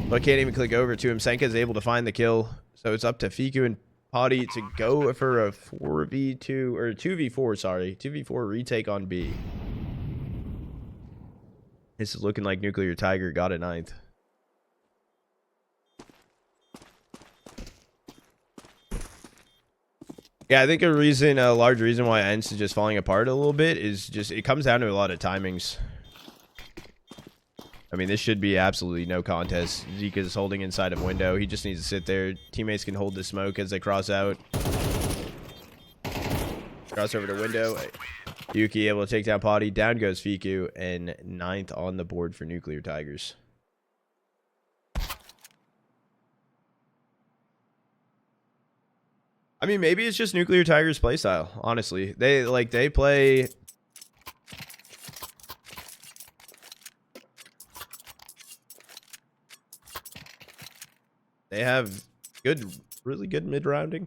But can't even click over to him. Senka's able to find the kill, so it's up to Fiku and Podi to go for a 4v2 or 2v4, sorry, 2v4 retake on B. This is looking like Nuclear Tiger got a 9th. Yeah, I think a large reason why ENCE is just falling apart a little bit is just it comes down to a lot of timings. I mean, this should be absolutely no contest. Zeke is holding inside of window. He just needs to sit there. Teammates can hold the smoke as they cross out. Cross over to window. Yuki able to take down Podi. Down goes Fiku. And 9th on the board for Nuclear Tigers. I mean, maybe it's just Nuclear Tigers playstyle, honestly. They play... They have really good mid-rounding.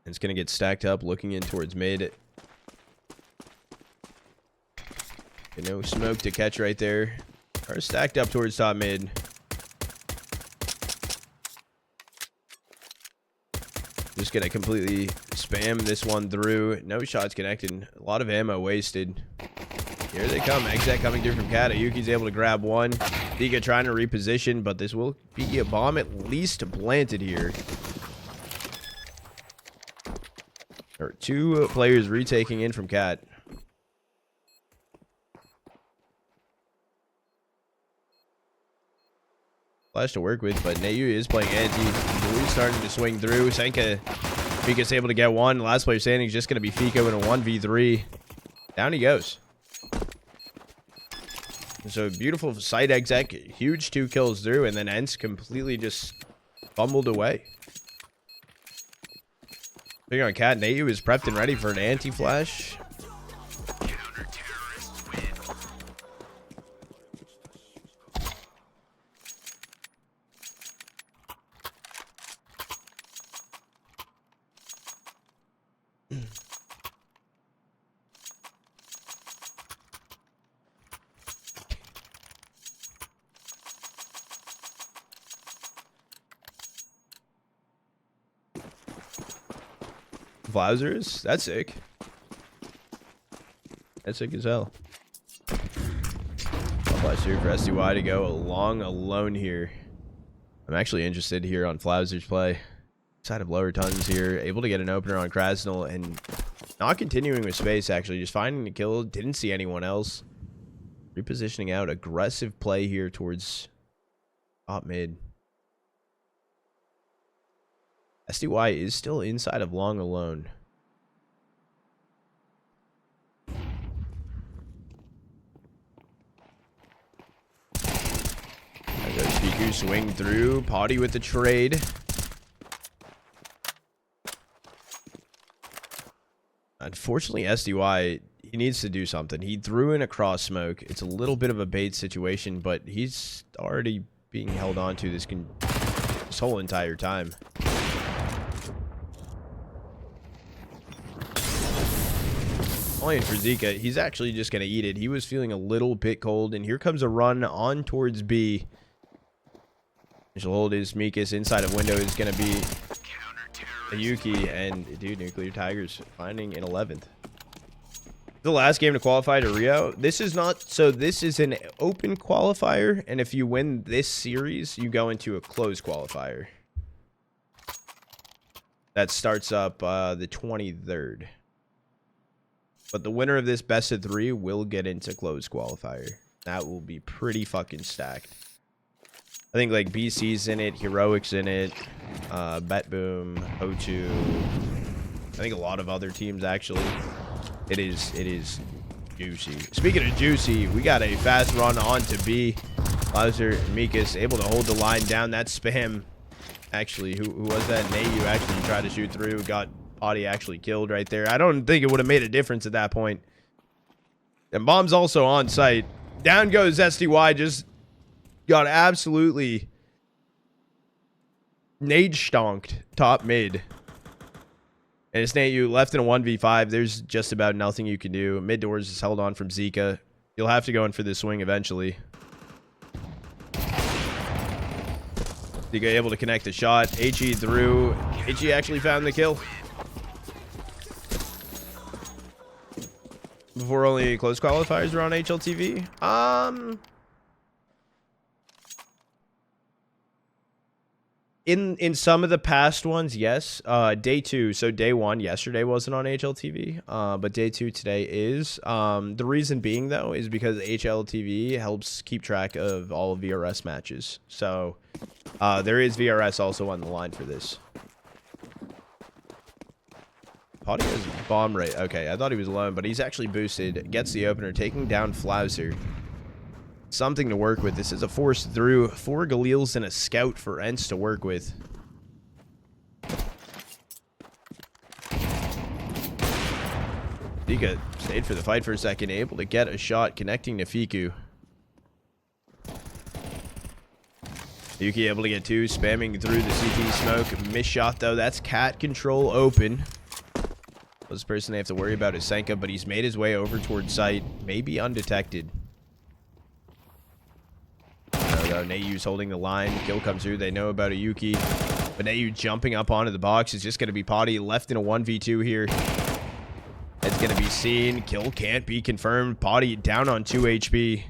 It's going to get stacked up, looking in towards mid. No smoke to catch right there. Are stacked up towards top mid. Just gonna completely spam this one through. No shots connected. A lot of ammo wasted. Here they come. Exec coming through from Kata. Yuki's able to grab one. Dika trying to reposition, but this will be a bomb at least planted here. There are 2 players retaking in from Cat. Flash to work with, but Neityu is playing anti. Blue's starting to swing through. Senka, Fika's able to get one. Last player standing is just going to be Fico in a 1v3. Down he goes. So beautiful side exec. Huge 2 kills through, and then ENCE completely just fumbled away. Figure on Cat. Neityu is prepped and ready for an anti-flash. Flauzers? That's sick. That's sick as hell. I'll flash through for SDY to go alone here. I'm actually interested here on Flauzer's play. Side of lower tons here. Able to get an opener on Krasnal and not continuing with space, actually. Just finding the kill. Didn't see anyone else. Repositioning out. Aggressive play here towards top mid. SDY is still inside of long alone. There goes Fiku, swing through. Podi with the trade. Unfortunately, SDY, he needs to do something. He threw in a cross smoke. It's a little bit of a bait situation, but he's already being held on to this whole entire time. Only for Zika, he's actually just going to eat it. He was feeling a little bit cold, and here comes a run on towards B. She'll hold his Mikas inside of window is going to be a Yuki, and dude, Nuclear Tigers finding an 11th. The last game to qualify to Rio. This is not, so this is an open qualifier, and if you win this series, you go into a closed qualifier. That starts up the 23rd. But the winner of this best of 3 will get into closed qualifier. That will be pretty fucking stacked. I think like BC's in it, Heroic's in it, Bet Boom, O2. I think a lot of other teams actually. It is juicy. Speaking of juicy, we got a fast run on to B. Lauser and Mikas able to hold the line down. That spam. Actually, who was that? Neityu actually tried to shoot through. Got podi actually killed right there. I don't think it would have made a difference at that point. And bomb's also on site. Down goes SDY. Just got absolutely nade stonked top mid. And it's Neityu left in a 1v5. There's just about nothing you can do. Mid doors is held on from Zika. You'll have to go in for this swing eventually. Zika able to connect the shot. HE through. HE actually found the kill. Before only close qualifiers were on HLTV. In some of the past ones, yes. Day 2, so day 1 yesterday wasn't on HLTV, but day 2 today is. The reason being though is because HLTV helps keep track of all of VRS matches. So there is VRS also on the line for this. Podi has bomb rate. Okay, I thought he was alone, but he's actually boosted. Gets the opener, taking down Flauser. Something to work with. This is a force through. 4 Galils and a scout for ENCE to work with. Zika stayed for the fight for a second, able to get a shot connecting to Fiku. Yuki able to get 2, spamming through the CT smoke. Missed shot though. That's cat control open. This person they have to worry about is Senka, but he's made his way over towards site, maybe undetected. Neityu's holding the line. Kill comes through. They know about a Yuki. But Neityu jumping up onto the box is just going to be podi. Left in a 1v2 here. It's going to be seen. Kill can't be confirmed. Podi down on 2 HP.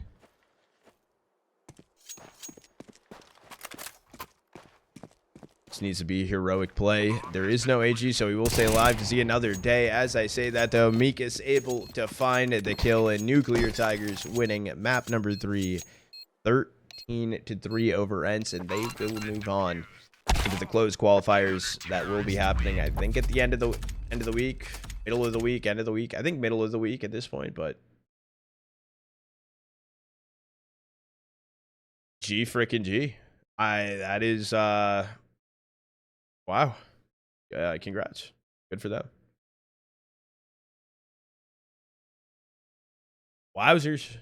This needs to be heroic play. There is no AG, so he will stay alive to see another day. As I say that, though, Mikas able to find the kill, and Nuclear Tigers winning map number 3. 13-3 over ENCE, and they will move on into the closed qualifiers that will be happening, I think, at the end of the week, middle of the week, end of the week. I think middle of the week at this point, but G frickin' G. That is wow. Congrats. Good for them. Wowzers.